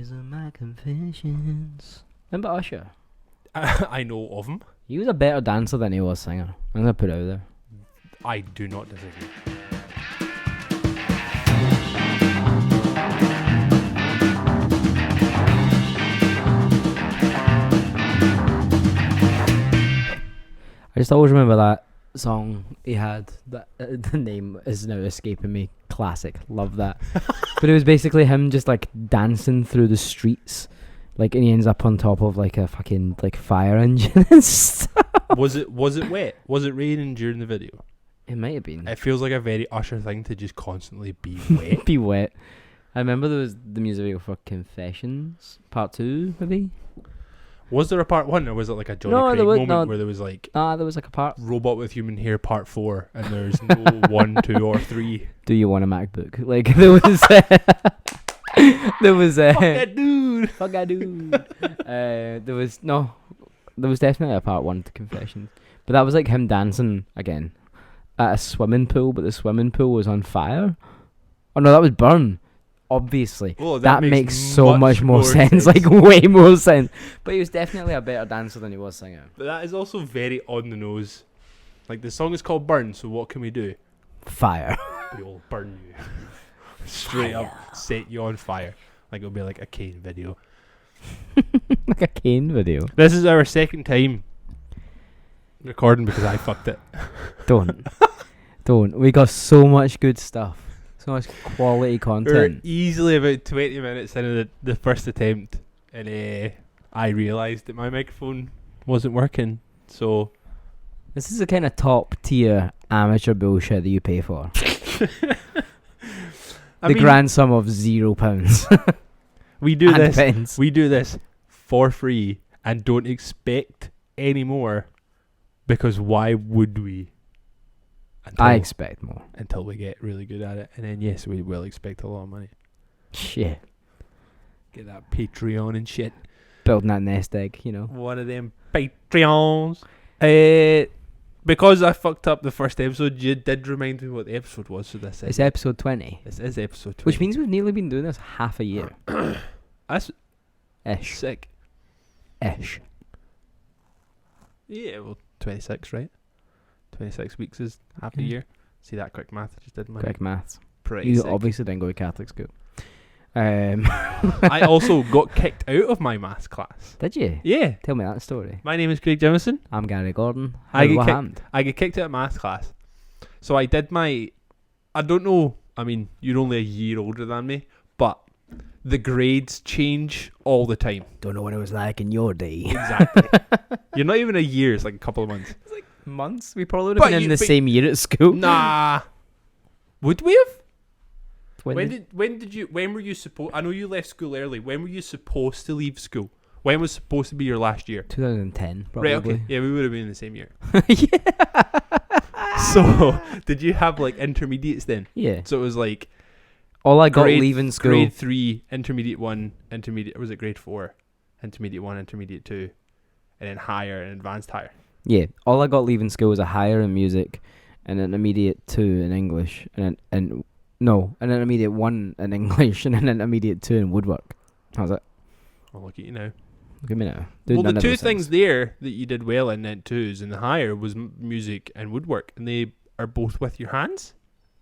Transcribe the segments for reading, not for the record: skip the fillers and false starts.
These are my confessions. Remember Usher? I know of him. He was a better dancer than he was singer. I'm gonna put it out there. I do not disagree. I just always remember that song he had. That the name is now escaping me. Classic, love that. But it was basically him just like dancing through the streets, like, and he ends up on top of like a fucking like fire engine and stuff. Was it wet? Was it raining during the video? It might have been. It feels like a very Usher thing to just constantly be wet. Be wet. I remember there was the music video for Confessions Part 2, maybe. Was there a part 1, or was it like a Johnny No, Craig there was- moment no. where there was like There was like a part. Robot with Human Hair Part 4 and there's no 1, 2 or 3? Do you want a MacBook? Like there was. There was. Fuck that dude! Fuck that dude. There was definitely a part 1 to Confessions, but that was like him dancing again at a swimming pool, but the swimming pool was on fire. Oh no, that was burn. Obviously, Oh, that makes so much more sense. Like way more sense. But he was definitely a better dancer than he was singer. But that is also very on the nose. Like, the song is called Burn, so what can we do? Fire. We will burn you. Straight up set you on fire. Like, it'll be like a Kane video. Like a Kane video. This is our second time recording because I fucked it. Don't. We got so much good stuff. So much quality We're content. easily about 20 minutes into the first attempt, and I realised that my microphone wasn't working. So This is the kind of top tier amateur bullshit that you pay for. I The mean, grand sum of £0. we do And this. pence. We do this for free and don't expect any more, because why would we? I expect more. Until we get really good at it, and then yes, we will expect a lot of money. Shit. Get that Patreon and shit. Building that nest egg, you know. One of them Patreons. Because I fucked up the first episode, you did remind me what the episode was. So this It's is episode 20. this is episode 20. Which means we've nearly been doing this half a year. That's Ish. sick. Ish. Yeah, well, 26, right? 26 weeks is half a Okay. year. See that quick math I just did in my Quick maths. pretty You sick. obviously didn't go to Catholic school. I also got kicked out of my maths class. Did you? Yeah. Tell me that story. My name is Craig Jemison. I'm Gary Gordon. I get What kicked- happened? I get kicked out of maths class. So I did I don't know, I mean, you're only a year older than me, but the grades change all the time. Don't know what it was like in your day. Exactly. You're not even a year, it's like a couple of months. Months? We probably would But have been in you- the but- same year at school. Nah. Would we have? When When were you supposed, I know you left school early, when were you supposed to leave school? When was supposed to be your last year? 2010, probably. Right, okay. Yeah, we would have been in the same year. Yeah. So, did you have like intermediates then? Yeah. So it was like All I got grade- leaving school. grade 3, intermediate 1, or was it grade 4? Intermediate 1, intermediate 2, and then higher and advanced higher. Yeah. All I got leaving school was a higher in music, an intermediate 2 in English, and an intermediate 1 in English, and an intermediate 2 in woodwork. How's it? Oh, look at you now. Look at me now. Well, none the of two those things there that you did well in then 2s and the higher was music and woodwork, and they are both with your hands,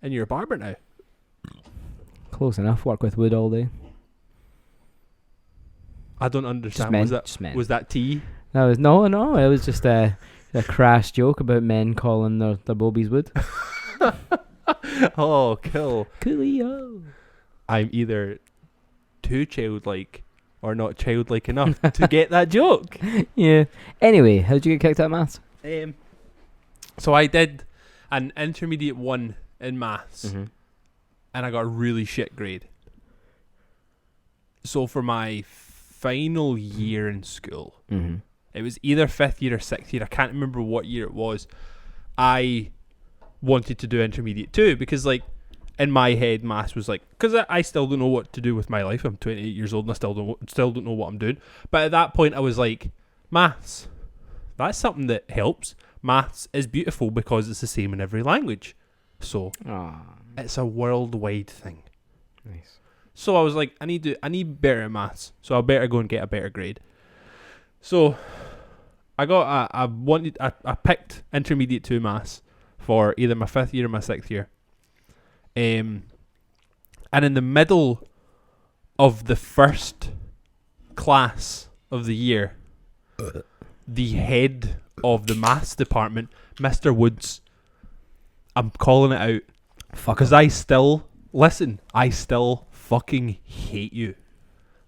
and you're a barber now. Close enough. Work with wood all day. I don't Just understand. men. Was that Just men. was that tea? That was no. It was just a crass joke about men calling their bobies wood. Oh, cool. Coolio. I'm either too childlike or not childlike enough to get that joke. Yeah. Anyway, how'd you get kicked out of maths? So I did an intermediate 1 in maths, Mm-hmm. and I got a really shit grade. So for my final year in school, Mm-hmm. it was either 5th year or 6th year, I can't remember what year it was, I wanted to do intermediate 2 because, like, in my head, maths was like, because I still don't know what to do with my life. I'm 28 years old and I still don't know what I'm doing. But at that point, I was like, maths, that's something that helps. Maths is beautiful because it's the same in every language. So Oh, it's a worldwide thing. nice. So I was like, I need better at maths, so I better go and get a better grade. So I picked intermediate 2 maths for either my 5th year or my 6th year. And in the middle of the first class of the year, the head of the maths department, Mr. Woods, I'm calling it out, because I still fucking hate you.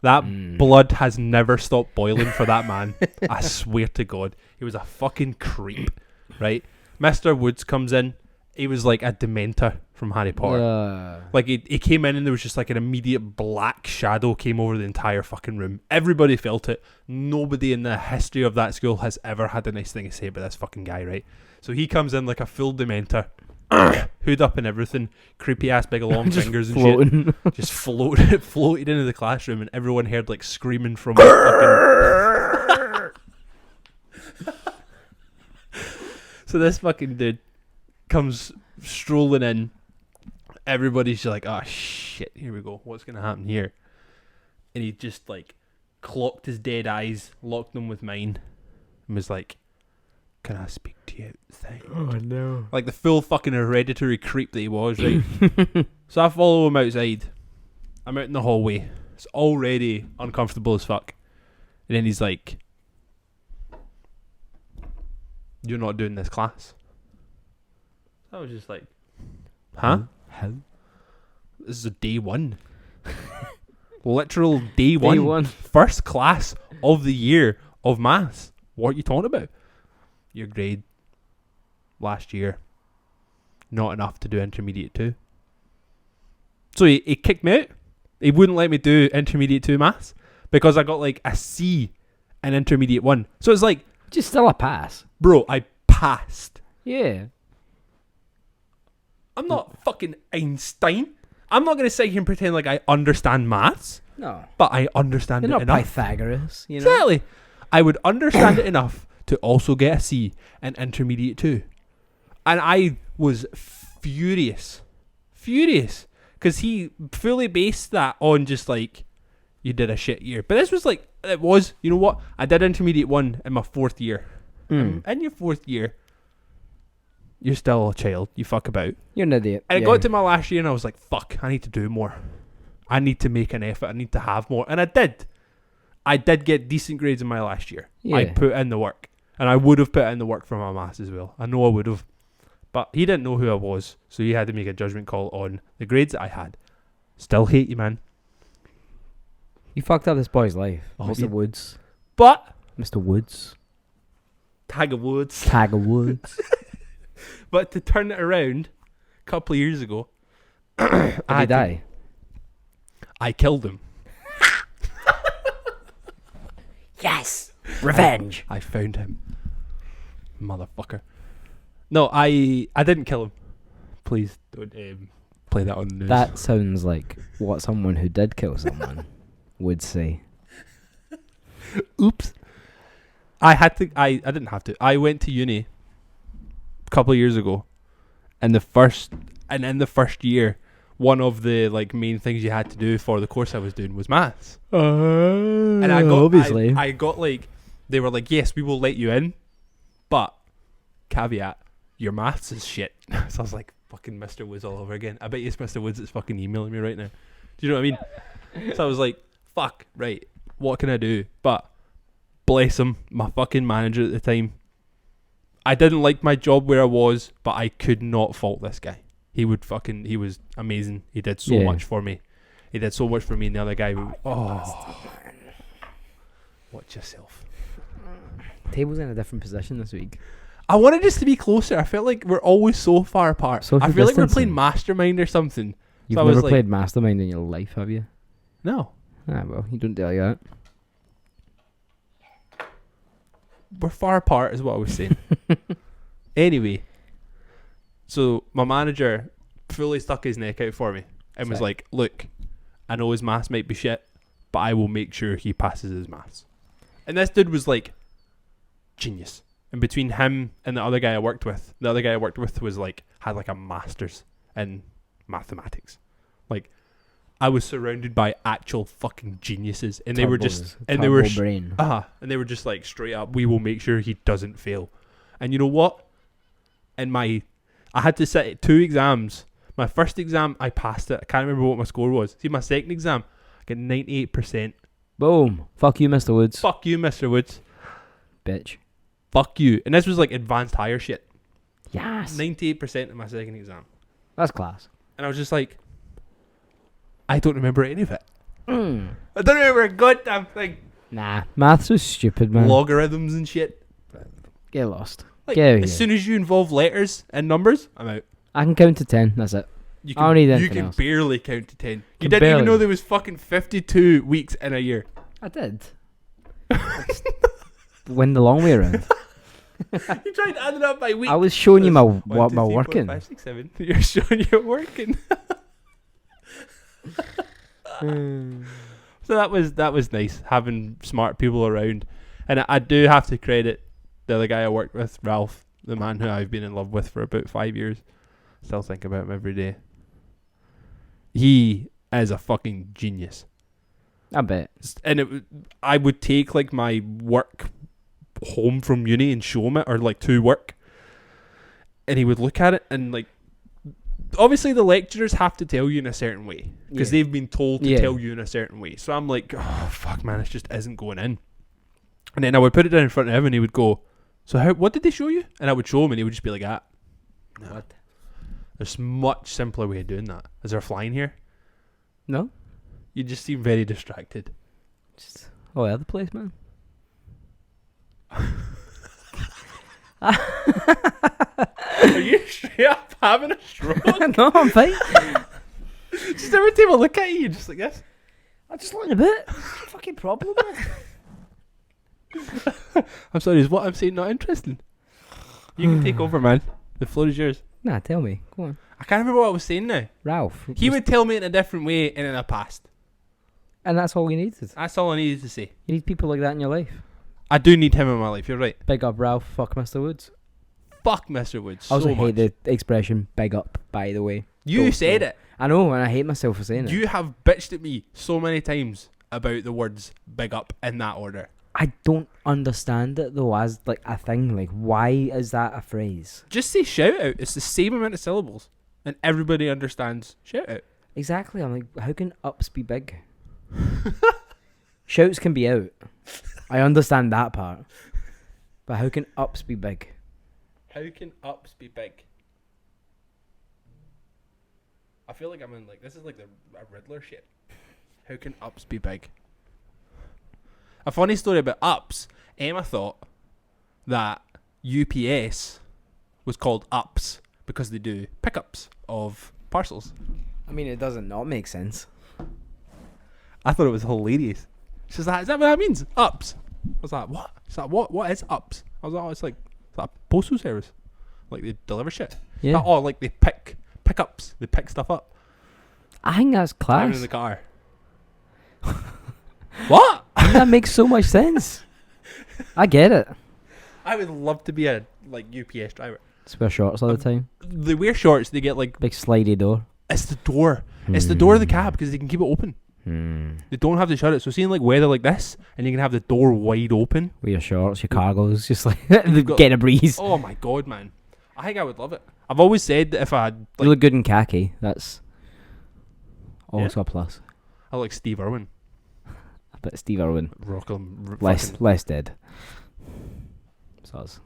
That blood has never stopped boiling for that man. I swear to God. He was a fucking creep, right? Mr. Woods comes in. He was like a Dementor from Harry Potter. Like, he came in and there was just like an immediate black shadow came over the entire fucking room. Everybody felt it. Nobody in the history of that school has ever had a nice thing to say about this fucking guy, right? So he comes in like a full Dementor. Hood up and everything, creepy ass big long fingers and floating. Shit, just floated into the classroom, and everyone heard like screaming from fucking. So this fucking dude comes strolling in. Everybody's just like, oh shit, here we go, what's gonna happen here? And he just like clocked his dead eyes, locked them with mine, and was like, can I speak to you outside? Oh no. Like the full fucking hereditary creep that he was, right? So I follow him outside. I'm out in the hallway. It's already uncomfortable as fuck. And then he's like, you're not doing this class. I was just like, huh? How? This is a day 1. Literal day 1. Day 1. First class of the year of maths. What are you talking about? Your grade last year, not enough to do intermediate 2. So he kicked me out. He wouldn't let me do intermediate 2 maths because I got like a C in intermediate 1. So it's like, Just still a pass. bro, I passed. Yeah. I'm not fucking Einstein. I'm not going to sit here and pretend like I understand maths, No. but I understand You're it not enough. Pythagoras, you know? Exactly. I would understand it enough to also get a C in intermediate 2. And I was furious. Because he fully based that on just like, you did a shit year. But this was like, you know what? I did intermediate 1 in my 4th year. In your 4th year, you're still a child. You fuck about. You're an idiot. And I got to my last year and I was like, fuck, I need to do more. I need to make an effort. I need to have more. And I did. I did get decent grades in my last year. Yeah. I put in the work. And I would have put in the work for my maths as well. I know I would have. But he didn't know who I was. So he had to make a judgment call on the grades that I had. Still hate you, man. You fucked up this boy's life. Oh, Mr. yeah. Woods. But Mr. Woods. Tiger Woods. Tiger Woods. But to turn it around, a couple of years ago, Did he die? I killed him. Yes! Revenge! I found him. Motherfucker. No, I didn't kill him. Please don't play that on the news. That sounds like what someone who did kill someone would say. Oops. I didn't have to. I went to uni a couple of years ago, and in the first year, one of the like main things you had to do for the course I was doing was maths. And I got obviously. I got like, they were like, yes, we will let you in, but caveat, your maths is shit. So I was like, fucking Mr. Woods all over again. I bet it's Mr. Woods that's fucking emailing me right now. Do you know what I mean? So I was like, fuck, right, what can I do? But bless him, my fucking manager at the time, I didn't like my job where I was, but I could not fault this guy. He was amazing. He did so much for me. He did so much for me, and the other guy, watch yourself. Table's in a different position this week. I wanted us to be closer. I felt like we're always so far apart. Social I feel like we're playing distancing. Mastermind or something. You've So I was never like, played Mastermind in your life, have you? no, Ah, well, you don't tell you that. we're far apart is what I was saying. Anyway, so my manager fully stuck his neck out for me and was Sick. like, look, I know his maths might be shit, but I will make sure he passes his maths. And this dude was like genius. And between him and the other guy I worked with was like, had like a master's in mathematics. Like, I was surrounded by actual fucking geniuses, and they were just, and they Turbo were, brain. and they were just like straight up, we will make sure he doesn't fail. And you know what? I had to sit 2 exams. My first exam, I passed it. I can't remember what my score was. See, my second exam, I got 98%. Boom. Fuck you, Mr. Woods. Fuck you, Mr. Woods. Bitch. Fuck you. And this was like advanced higher shit. Yes. 98% in my second exam. That's class. And I was just like, I don't remember any of it. Mm. I don't remember a goddamn thing. Nah. Math's so stupid, man. Logarithms and shit. Get lost. Like, Get out as here. soon as you involve letters and numbers, I'm out. I can count to 10. That's it. You I don't need you anything can else. barely count to 10. You Can didn't barely. even know there was fucking 52 weeks in a year. I did. Went the long way around. You tried to add it up by week. I was showing you my One, what two, my three, four, working. 5, 6, 7. You're showing you're working. So that was nice, having smart people around. And I do have to credit the other guy I worked with, Ralph, the man who I've been in love with for about 5 years. Still think about him every day. He is a fucking genius. I bet. And I would take like my work home from uni and show him it, or like to work, and he would look at it and like, obviously the lecturers have to tell you in a certain way because they've been told to tell you in a certain way. So I'm like, oh fuck man, it just isn't going in. And then I would put it down in front of him and he would go, so what did they show you? And I would show him and he would just be like, no. What? There's a much simpler way of doing that. Is there a fly in here? No. You just seem very distracted. Just all over the place, man. Are you straight up having a stroke? No, I'm fine. Just every time I look at you, you're just like this. I just learned a bit. Fucking problem, man. I'm sorry, is what I'm saying not interesting? You can take over, man. The floor is yours. Nah, tell me. Go on. I can't remember what I was saying now. Ralph. He would tell me in a different way and then I passed. And that's all we needed. That's all I needed to say. You need people like that in your life. I do need him in my life, you're right. Big up, Ralph. Fuck Mr. Woods. Fuck Mr. Woods I also so hate much. the expression big up, by the way. You said it. I know, and I hate myself for saying it. You have bitched at me so many times about the words big up in that order. I don't understand it though as like a thing. Like, why is that a phrase? Just say shout out. It's the same amount of syllables. And everybody understands shout out. Exactly. I'm like, how can ups be big? Shouts can be out. I understand that part. But how can ups be big? How can ups be big? I feel like I'm in like, this is like a Riddler shit. How can ups be big? A funny story about ups. Emma thought that UPS was called ups because they do pickups of parcels. I mean, it doesn't not make sense. I thought it was hilarious. She's like, is that what that means? Ups. I was like, what? She's like, what is ups? I was like, oh, it's like a postal service. Like they deliver shit. Yeah. Like, oh, like they pickups. They pick stuff up. I think that's Driving class. in the car. What? That makes so much sense. I get it. I would love to be a like UPS driver. Just wear shorts all the time. They wear shorts. They get like, Big slidey door. it's the door. It's the door of the cab because they can keep it open. They don't have to shut it. So seeing like weather like this, and you can have the door wide open. With your shorts, your cargos, just like got- getting a breeze. Oh my god, man! I think I would love it. I've always said that if I had, You look good in khaki. That's also Yeah. a plus. I like Steve Irwin, But Steve Irwin, rock him, less dead. Soz.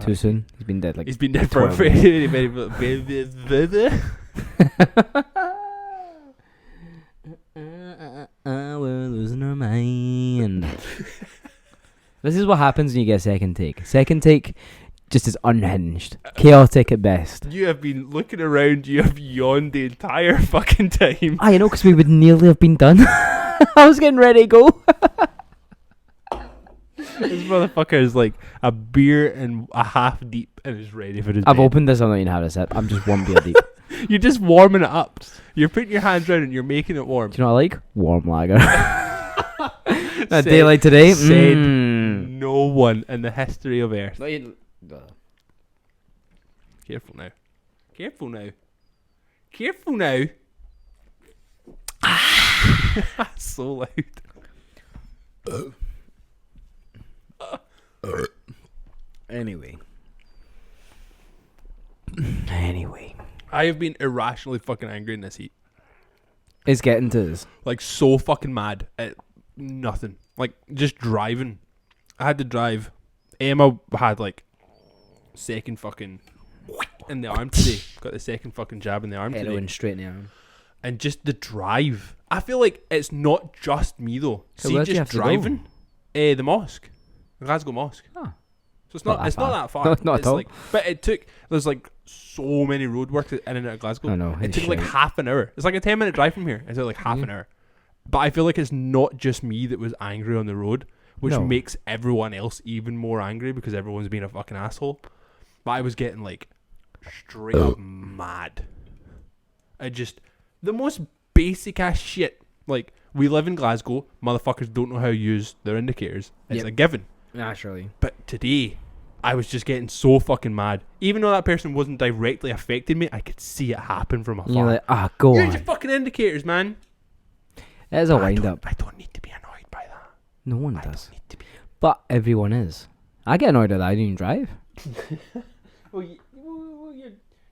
Too soon. He's been dead like. He's been dead for 12 we're losing our mind. This is what happens when you get a second take. Second take just is unhinged. Chaotic at best. You have been looking around. You have yawned the entire fucking time. I know, because we would nearly have been done. I was getting ready to go. This motherfucker is like a beer and a half deep and is ready for his I've bed. opened this. I'm not even having a sip. I'm just one beer deep. You're just warming it up. You're putting your hands around it and you're making it warm. Do you know what I like? Warm lager. A Said- day like today. said no one in the history of Earth. Careful now. Careful now. Careful now. So loud. Anyway. I have been irrationally fucking angry in this heat. It's getting to this. Like, so fucking mad at nothing. Like, just driving. I had to drive. Emma had, like, second fucking in the arm today. Got the second fucking jab in the arm Heroin today. straight in the arm. And just the drive. I feel like it's not just me, though. So See, where do you just have to go? driving. The mosque. The Glasgow Mosque. Oh. So it's not that far. No, not It's at all. like, but it took, there's like so many roadworks in and out of Glasgow. I know. It took like half an hour. It's like a 10-minute drive from here. It took like half an hour. But I feel like it's not just me that was angry on the road, which makes everyone else even more angry because everyone's being a fucking asshole. But I was getting like straight up mad. I just, the most basic ass shit. Like, we live in Glasgow. Motherfuckers don't know how to use their indicators. It's a given. Naturally. But today, I was just getting so fucking mad. Even though that person wasn't directly affecting me, I could see it happen from afar. You're like, go Use on. your fucking indicators, man. It is a wind up. I don't need to be annoyed by that. No one I does. don't need to be. But everyone is. I get annoyed at that. I didn't drive. Well,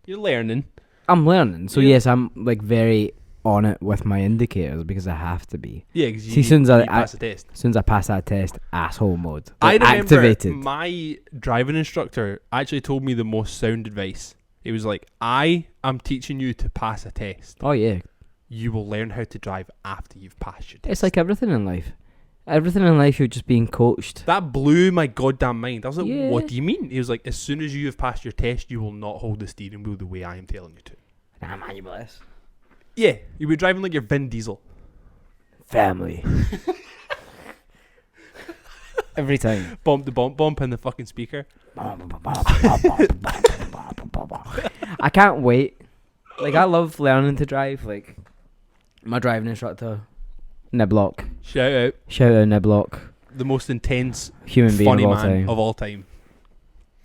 you're learning. I'm learning. So, Yeah. yes, I'm like very on it with my indicators because I have to be. Yeah, because you See, need, soon as you I- need to pass the test. As soon as I pass that test, asshole mode. I Like, remember activated. my driving instructor actually told me the most sound advice. It was like, I am teaching you to pass a test. Oh, yeah. You will learn how to drive after you've passed your test. It's like everything in life. Everything in life, you're just being coached. That blew my goddamn mind. I was like, Yeah. what do you mean? He was like, as soon as you have passed your test, you will not hold the steering wheel the way I am telling you to. Nah, man, you bless. Yeah, you'll be driving like you're Vin Diesel. Family. Every time. Bump the bump in the fucking speaker. I can't wait. Like, I love learning to drive. Like, my driving instructor, Niblock. Shout out. Shout out Niblock. The most intense, Human being funny of all man time. of all time.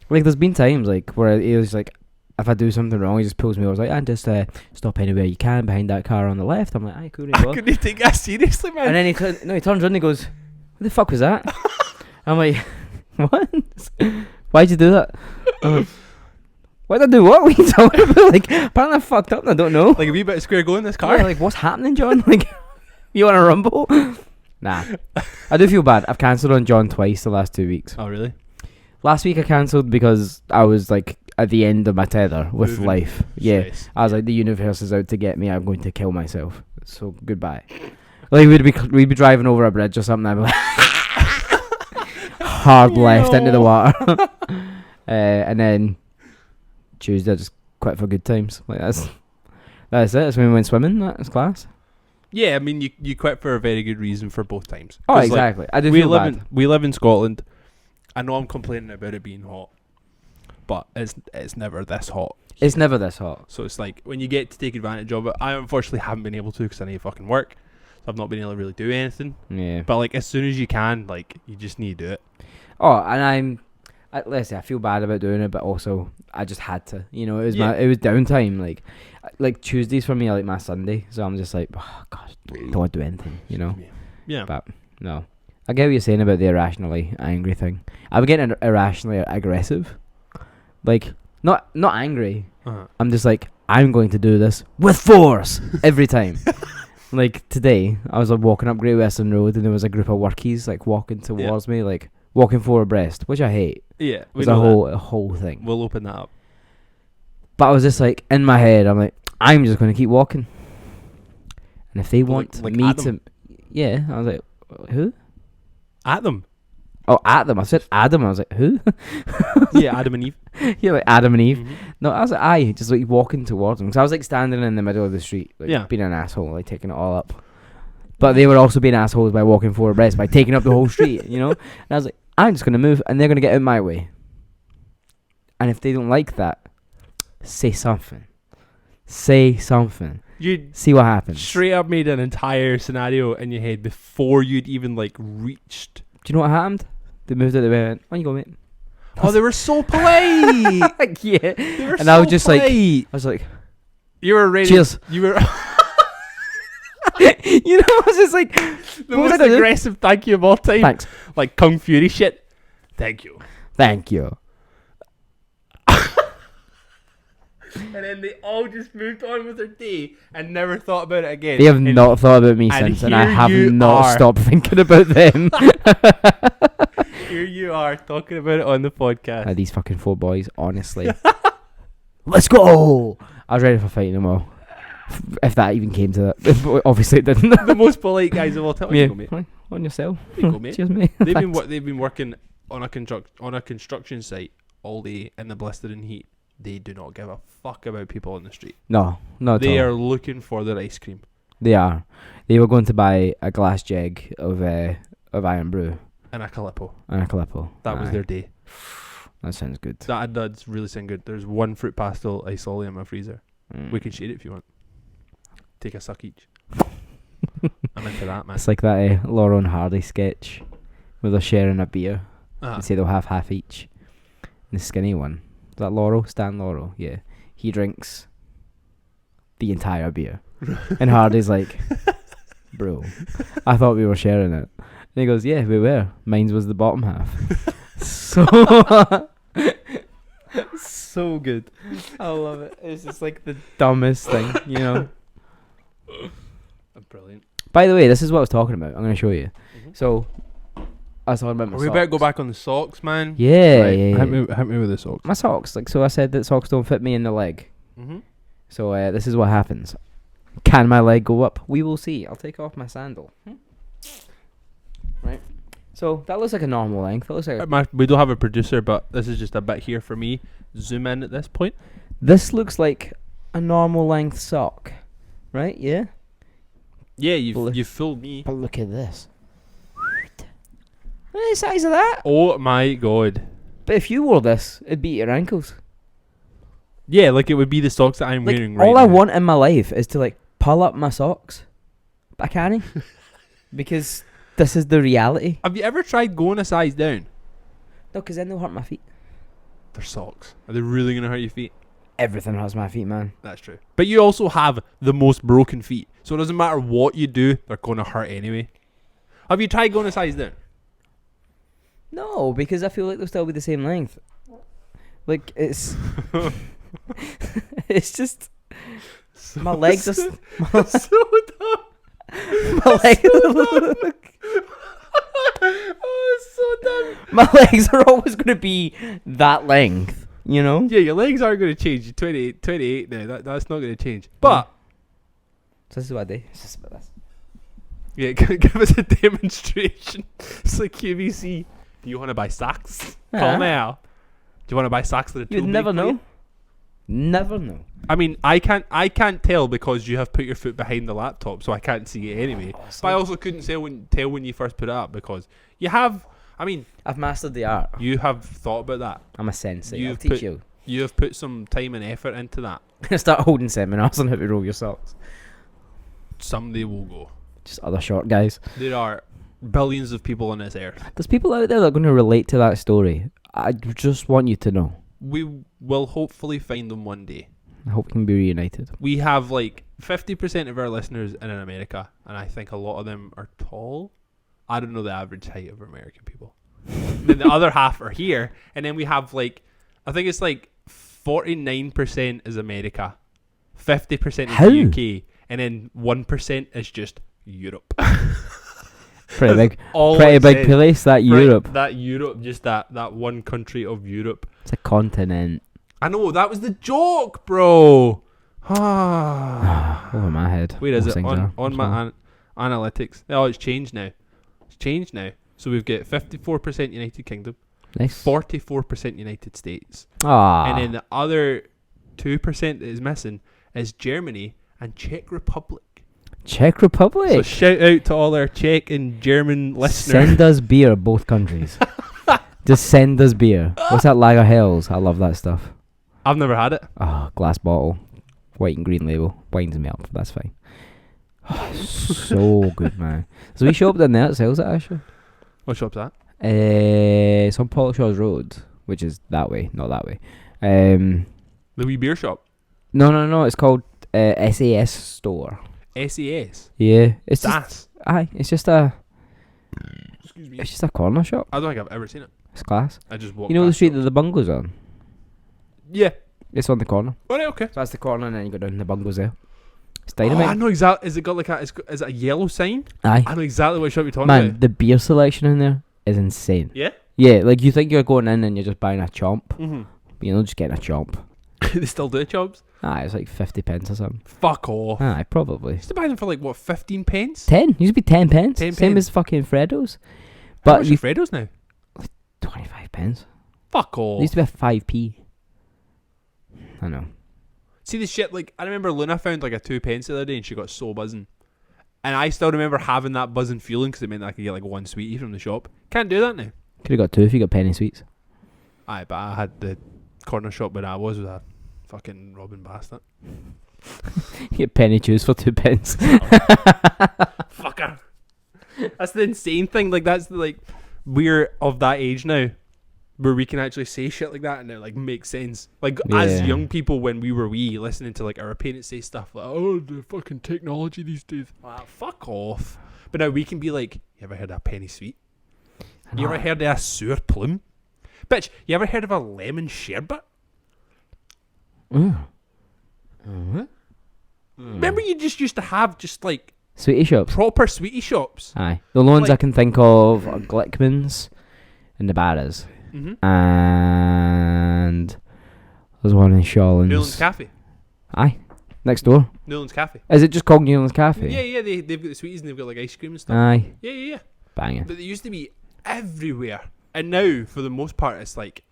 Like, there's been times, like, where he was like, if I do something wrong, he just pulls me over. I was like, and just stop anywhere you can behind that car on the left. I'm like, I couldn't I couldn't take that seriously, man. And then he turns around and he goes, what the fuck was that? I'm like, what? Why'd you do that? Why'd I do what? What are you talking about? Like, apparently I fucked up and I don't know. Like a wee bit of square go in this car. Yeah, like, what's happening, John? Like, you want to rumble? Nah. I do feel bad. I've cancelled on John twice the last 2 weeks. Oh, really? Last week I cancelled because I was, like, at the end of my tether with Moving. life. Yeah. Stress. I was like, the universe is out to get me. I'm going to kill myself. So, goodbye. Like, we'd be driving over a bridge or something. I'd be like, hard left into the water. And then Tuesday I just quit for good times. Like, that's it. That's when we went swimming. That's class. Yeah, I mean, you quit for a very good reason for both times. Oh, 'Cause, like, exactly. I do we feel live bad. we live in Scotland. I know I'm complaining about it being hot, but it's never this hot. It's never this hot. So it's like when you get to take advantage of it. I unfortunately haven't been able to because I need to fucking work. So I've not been able to really do anything. Yeah. But like as soon as you can, like you just need to do it. Oh, and let's say I feel bad about doing it, but also I just had to. You know, it was it was downtime. Like Tuesdays for me are like my Sunday, so I'm just like, oh God, don't want to do anything. You know. Yeah. But no, I get what you're saying about the irrationally angry thing. I'm getting irrationally aggressive. Like not angry. Uh-huh. I'm just like, I'm going to do this with force every time. Like today, I was walking up Great Western Road and there was a group of workies like walking towards me, like walking forward abreast, which I hate. Yeah, It's a whole thing. We'll open that up. But I was just like, in my head, I'm like, I'm just going to keep walking. And if they want like me at to... them? Yeah, I was like, who? At them. Oh, at them. I said Adam. I was like, who? Yeah, Adam and Eve. Yeah, like Adam and Eve. Mhm. No, I was like, just like walking towards them. So I was like standing in the middle of the street, like Yeah. being an asshole, like taking it all up. But they were also being assholes by walking forward abreast, by taking up the whole street, you know? And I was like, I'm just going to move and they're going to get in my way. And if they don't like that, say something. Say something. You See what happens. straight up made an entire scenario in your head before you'd even like reached. Do you know what happened? They moved out the way and went, on you go, mate. Oh, they were so polite. Like, yeah. They were And so I was just like, polite. I was like, You were ready. cheers. You were. You know, I was just like, The most aggressive thank you of all time. thanks, Like Kung Fury shit. Thank you. thank you. And then they all just moved on with their day and never thought about it again. They have And not thought about me and since, and I here have you not are. stopped thinking about them. Here you are talking about it on the podcast. These fucking 4 boys, honestly. Let's go! I was ready for fighting them all. If that even came to that. Obviously it didn't. The most polite guys of all time. Yeah. Go, mate. On yourself. There you go, mate. Cheers, mate. They've Thanks. been working on a construction site all day in the blistering heat. They do not give a fuck about people on the street. No, not They at all. are looking for their ice cream. They are. They were going to buy a glass jug of Iron Brew And a Calippo. and a Calippo. That was Aye. their day. That sounds good. That does really sound good. There's one fruit pastel isolé in my freezer. Mm. We can share it if you want. Take a suck each. I'm into that, man. It's like that Laurel and Hardy sketch where they're sharing a beer. Ah. They say they'll have half each. And the skinny one. Is that Laurel? Stan Laurel, yeah. He drinks the entire beer. And Hardy's like, bro, I thought we were sharing it. And he goes, yeah, we were. Mine was the bottom half. So good. I love it. It's just like the dumbest thing, you know. Brilliant. By the way, this is what I was talking about. I'm going to show you. Mhm. So, I was talking about my We socks. better go back on the socks, man. Yeah, Right, yeah, yeah. Hit me with the socks. My socks. Like, so I said that socks don't fit me in the leg. Mm-hmm. So this is what happens. Can my leg go up? We will see. I'll take off my sandal. Right. So that looks like a normal length. That looks like We don't have a producer, but this is just a bit here for me. Zoom in at this point. this looks like a normal length sock, right? Yeah. Yeah, Bl- you've fooled me. But look at this. Look at the size of that. Oh my god. But if you wore this, it'd be at your ankles. Yeah, like it would be the socks that I'm Like, wearing right all now. I want in my life is to like pull up my socks, but I can't because this is the reality. Have you ever tried going a size down? No, because then they'll hurt my feet. They're socks. Are they really going to hurt your feet? Everything hurts my feet, man. That's true. But you also have the most broken feet. So it doesn't matter what you do, they're going to hurt anyway. Have you tried going a size down? No, because I feel like they'll still be the same length. Like it's, it's just So my legs are so dumb. my legs. Oh, it's so dumb. My legs are always going to be that length, you know. Yeah, your legs aren't going to change. You're 28 now. That's not going to change. But So this is what I do. It's just about this. yeah, give us a demonstration. It's like QVC. Do you want to buy socks? Call Yeah. now. Do you want to buy socks that are too You'd big never for know. you? Never know. I mean, I can't tell because you have put your foot behind the laptop, so I can't see it anyway. Oh, But I also couldn't tell when you first put it up because you have. I mean, I've mastered the art. you have thought about that. I'm a sensei. I'll You've teach put- you. You have put some time and effort into that. Start holding seminars on how to roll your socks. Someday we'll go. Just other short guys. There are billions of people on this earth. There's people out there that are going to relate to that story. I just want you to know. We will hopefully find them one day. I hope we can be reunited. We have like 50% of our listeners in America, and I think a lot of them are tall. I don't know the average height of American people. Then the other half are here, and then we have like, I think it's like 49% is America, 50% is How? the UK, and then 1% is just Europe. Pretty big. All Pretty it big says. place, that Right, Europe. That Europe, just that one country of Europe. It's a continent. I know, that was the joke, bro. Ah. Over my head. Where is Most it? things On, are. on my analytics. Oh, it's changed now. It's changed now. So we've got 54% United Kingdom, Nice. 44% United States. Ah. And then the other 2% that is missing is Germany and Czech Republic. Czech Republic. So shout out to all our Czech and German listeners. Send us beer, both countries. Just send us beer. What's that, Lager Hells? I love that stuff. I've never had it. Oh, glass bottle. White and green label. Winds me up. That's fine. Oh, so good, man. So we show up down there that sells it, actually. What shop's that? It's on Pollokshaws Road, which is that way, not that way. The wee beer shop. No. It's called SAS Store. SAS. Yeah, it's just SAS. aye. It's just a Excuse me. it's just a corner shop. I don't think I've ever seen it. It's class. I just walked. You know the past street it. that the bungalows on? Yeah. It's on the corner. Oh, right, okay. So that's the corner, and then you go down the bungalows there. It's Oh, I dynamite. know exactly. Is it got like a? Is it a yellow sign? Aye. I know exactly what shop you're talking Man, about. the beer selection in there is insane. Yeah. Yeah, like you think you're going in and you're just buying a chomp, Mm-hmm. but you're not just getting a chomp. They still do chobs. Ah, it's like 50 pence or something. Fuck off. Aye, probably. Used to buy them for like what, 15 pence? 10. Used to be 10 pence. 10 Same pence. as fucking Freddo's. How But much you are Freddo's now? 25 pence. Fuck It off. used to be a 5p. I know. See the shit, like, I remember Luna found like a 2 pence the other day and she got so buzzing. And I still remember having that buzzing feeling because it meant I could get like one sweetie from the shop. Can't do that now. Could have got 2 if you got penny sweets. Aye, but I had the corner shop where I was with a fucking robbing bastard. You get penny chews for 2 pence. Fucker. That's the insane thing. Like, that's the, like, we're of that age now where we can actually say shit like that and it like makes sense. Like, as Yeah. young people when we were wee, listening to like our parents say stuff like, oh, the fucking technology these days. Fuck off. But now we can be like, you ever heard of a penny sweet? You ever heard of a sour plum? Bitch, you ever heard of a lemon sherbet? Remember you just used to have just like Sweetie shops. proper sweetie shops? Aye. The only ones Like- I can think of are Glickman's and the Barras. Mm-hmm. And there's one in Shawlands. Newlands Cafe. Aye. Next door. Newlands Cafe. Is it just called Newlands Cafe? Yeah, they've got the sweeties and they've got like ice cream and stuff. Aye. Yeah. Banging. But they used to be everywhere. And now, for the most part, it's like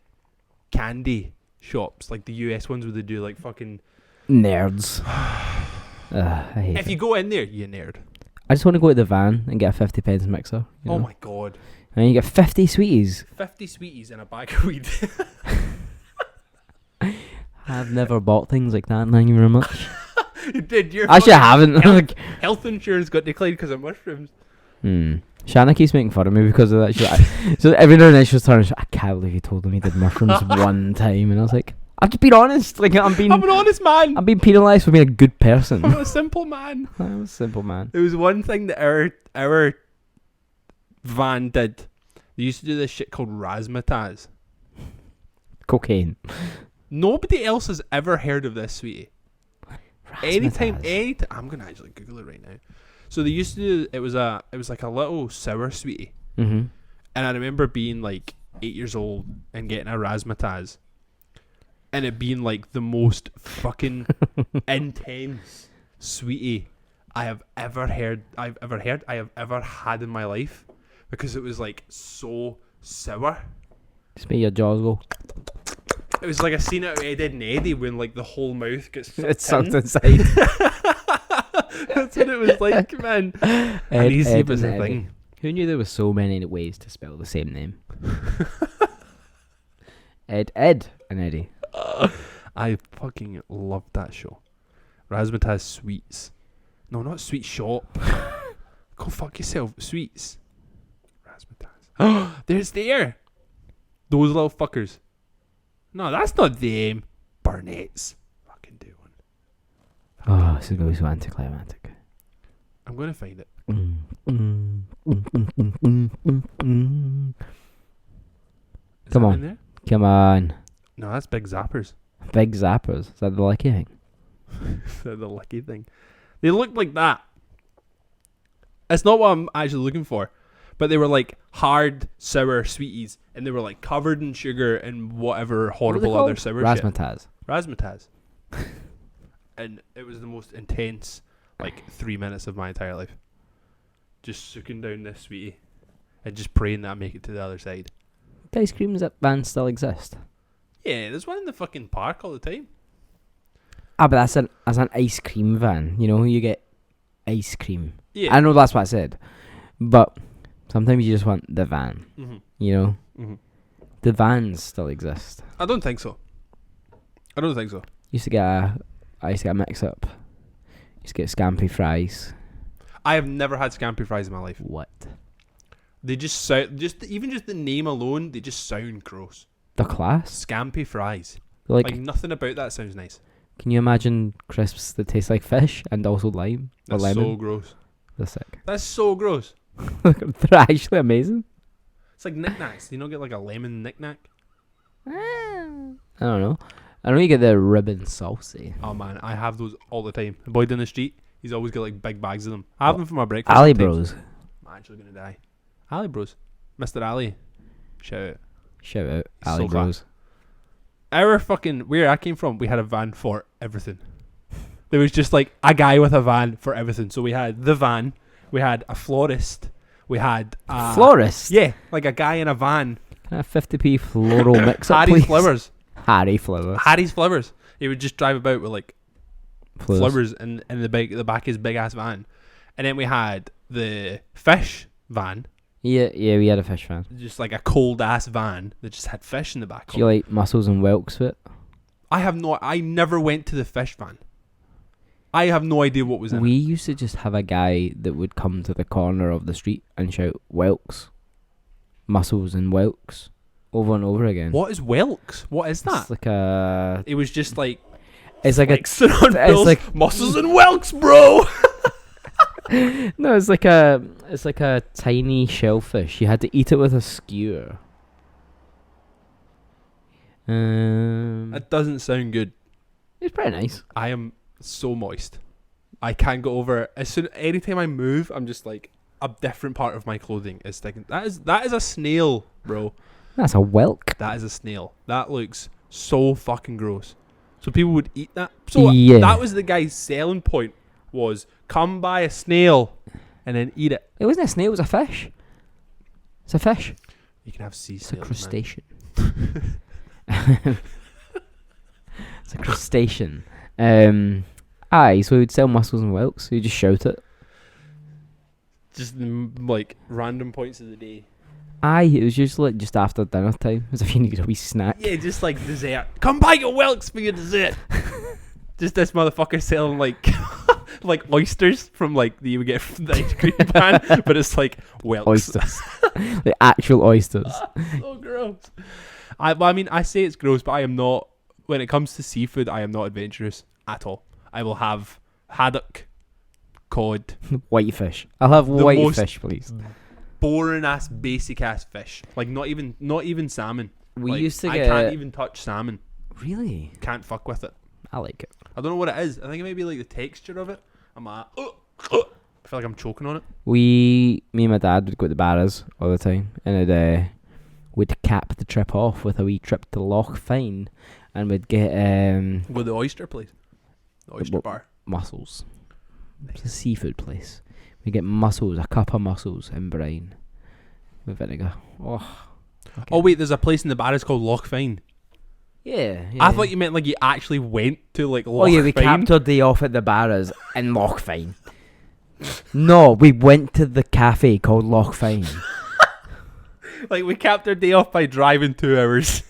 candy shops, like the US ones where they do like fucking... Nerds. I hate If it. you go in there, you nerd. I just want to go to the van and get a 50 pence mixer. You Oh know? my god. And you get 50 sweeties. 50 sweeties and a bag of weed. I've never bought things like that. Thank you very much. You did. Your Actually, I fucking haven't. Like, health insurance got declined because of mushrooms. Shanna keeps making fun of me because of that. So every now and then she'll turn. I can't believe you told me he did mushrooms one time, and I was like, I've just been honest. Like I'm an honest man. being penalised for being a good person. I'm a simple man. I'm a simple man. There was one thing that our van did. They used to do this shit called razzmatazz. Cocaine. Nobody else has ever heard of this, sweetie. Anytime, Razzmatazz. I'm gonna actually Google it right now. So they used to do it was like a little sour sweetie, Mhm. and I remember being like 8 years old and getting a razzmatazz, and it being like the most fucking intense sweetie I have ever had in my life, because it was like so sour. Just make your jaws go. It was like a scene out of Ed, Edd and Eddie when like the whole mouth gets It's sucked sucked in. inside. That's what it was like, man. Uneasy was the thing. Who knew there was so many ways to spell the same name? Ed, and Eddie. I fucking loved that show. Razzmatazz Sweets. No, not Sweet Shop. Go fuck yourself. Sweets. Razzmatazz. There's there. Those little fuckers. No, that's not them. Burnett's. Fucking do one. Oh, this is going to be so anticlimactic. I'm going to find it. Is Come that on. in there? Come on. No, that's Big Zappers. Big zappers. Is that the lucky thing? The lucky thing. They looked like that. It's not what I'm actually looking for. But they were like hard, sour sweeties. And they were like covered in sugar and whatever horrible other sour shit. Razzmatazz. Razzmatazz. And it was the most intense, like, 3 minutes of my entire life. Just sucking down this sweetie. And just praying that I make it to the other side. Ice creams at vans still exist. Yeah, there's one in the fucking park all the time. Ah, but that's an ice cream van. You know, you get ice cream. Yeah. I know that's what I said. But sometimes you just want the van. Mm-hmm. You know? Mm-hmm. The vans still exist. I don't think so. I Used to get a mix up. Used to get scampi fries. I have never had scampi fries in my life. What? They just sound, even just the name alone, they just sound gross. The class? Scampi fries. Like Like nothing about that sounds nice. Can you imagine crisps that taste like fish and also lime or That's lemon? so gross. They're sick. That's so gross. They're actually amazing. It's like knickknacks. You don't get like a lemon knickknack. I don't know. I know you get the ribbon saucy. Oh man, I have those all the time. The boy down the street, he's always got like big bags of them. I have them for my breakfast. Ali sometimes. Bros. I'm actually gonna die. Ali Bros. Mr. Ali. Shout out. Shout out. He's Ali so Bros. Our fucking, where I came from, we had a van for everything. There was just like a guy with a van for everything. So we had the van, we had a florist, we had Florist? yeah, like a guy in a van. Can I have 50p floral mix-up, Harry's please? Flowers. Harry Flowers. Harry's Flowers. He would just drive about with like Flowers. flowers in the back of his big ass van. And then we had the fish van, Yeah, we had a fish fan. just like a cold ass van that just had fish in the back. Do you like mussels and whelks fit? I never went to the fish van. I have no idea what was in We it. used to just have a guy that would come to the corner of the street and shout whelks, mussels and whelks, over and over again. What is whelks? What is that? It's like a. It was just like It's like flexing on it's Bill's like- muscles and whelks, bro. No, it's like a tiny shellfish. You had to eat it with a skewer. That doesn't sound good. It's pretty nice. I am so moist. I can't go over it. Anytime I move, I'm just like a different part of my clothing is sticking. That is a snail, bro. That's a whelk. That is a snail. That looks so fucking gross. So people would eat that. So Yeah. that was the guy's selling point, was come buy a snail and then eat it. It wasn't a snail. It was a fish. It's a fish. You can have sea It's a snails, man. crustacean. It's a crustacean. Aye, so we'd sell mussels and whelks. So you just shout it. Just like random points of the day. Aye, it was usually like just after dinner time, as if you needed a wee snack. Yeah, just like dessert. Come buy your whelks for your dessert. Just this motherfucker selling like like oysters from like you would get from the ice cream van, but it's like whelks. Oysters. The actual oysters. So gross. I mean, I say it's gross, but I am not. When it comes to seafood, I am not adventurous at all. I will have haddock, cod, Whitefish. I'll have The whitefish, please. boring ass, basic ass fish. Like not even salmon. We Like, used to I get. can't even touch salmon. Really? Can't fuck with it. I like it. I don't know what it is. I think it may be like the texture of it. I'm like, I feel like I'm choking on it. Me and my dad would go to the Barras all the time, and we'd cap the trip off with a wee trip to Loch Fyne, and we'd get With the oyster place. The oyster what- bar. mussels. It's a seafood place. We get mussels, a cup of mussels in brine with vinegar. Oh. Okay. Oh wait, there's a place in the bar. It's called Loch Fyne. Yeah. I thought you meant like you actually went to like Loch Oh yeah, we Fyne. capped our day off at the Barras in Loch Fyne. No, we went to the cafe called Loch Fyne. Like we capped our day off by driving 2 hours.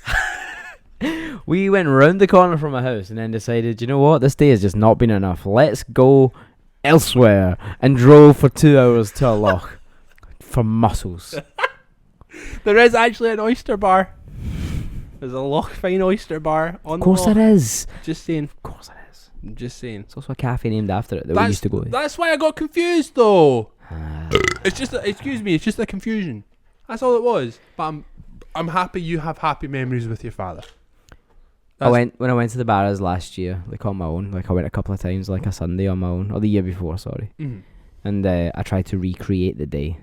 We went round the corner from my house and then decided, you know what, this day has just not been enough. Let's go elsewhere, and drove for 2 hours to a loch for mussels. There is actually an oyster bar. There's a Loch Fyne oyster bar on Of course the there loch. is. Just saying. Of course it is. Just saying. There's also a cafe named after it that we used to go to. That's why I got confused though. Ah. It's just excuse me, it's just a confusion. That's all it was. But I'm happy you have happy memories with your father. When I went to the Barras last year, like on my own, like I went a couple of times, like a Sunday on my own, or the year before, sorry. Mhm. And I tried to recreate the day.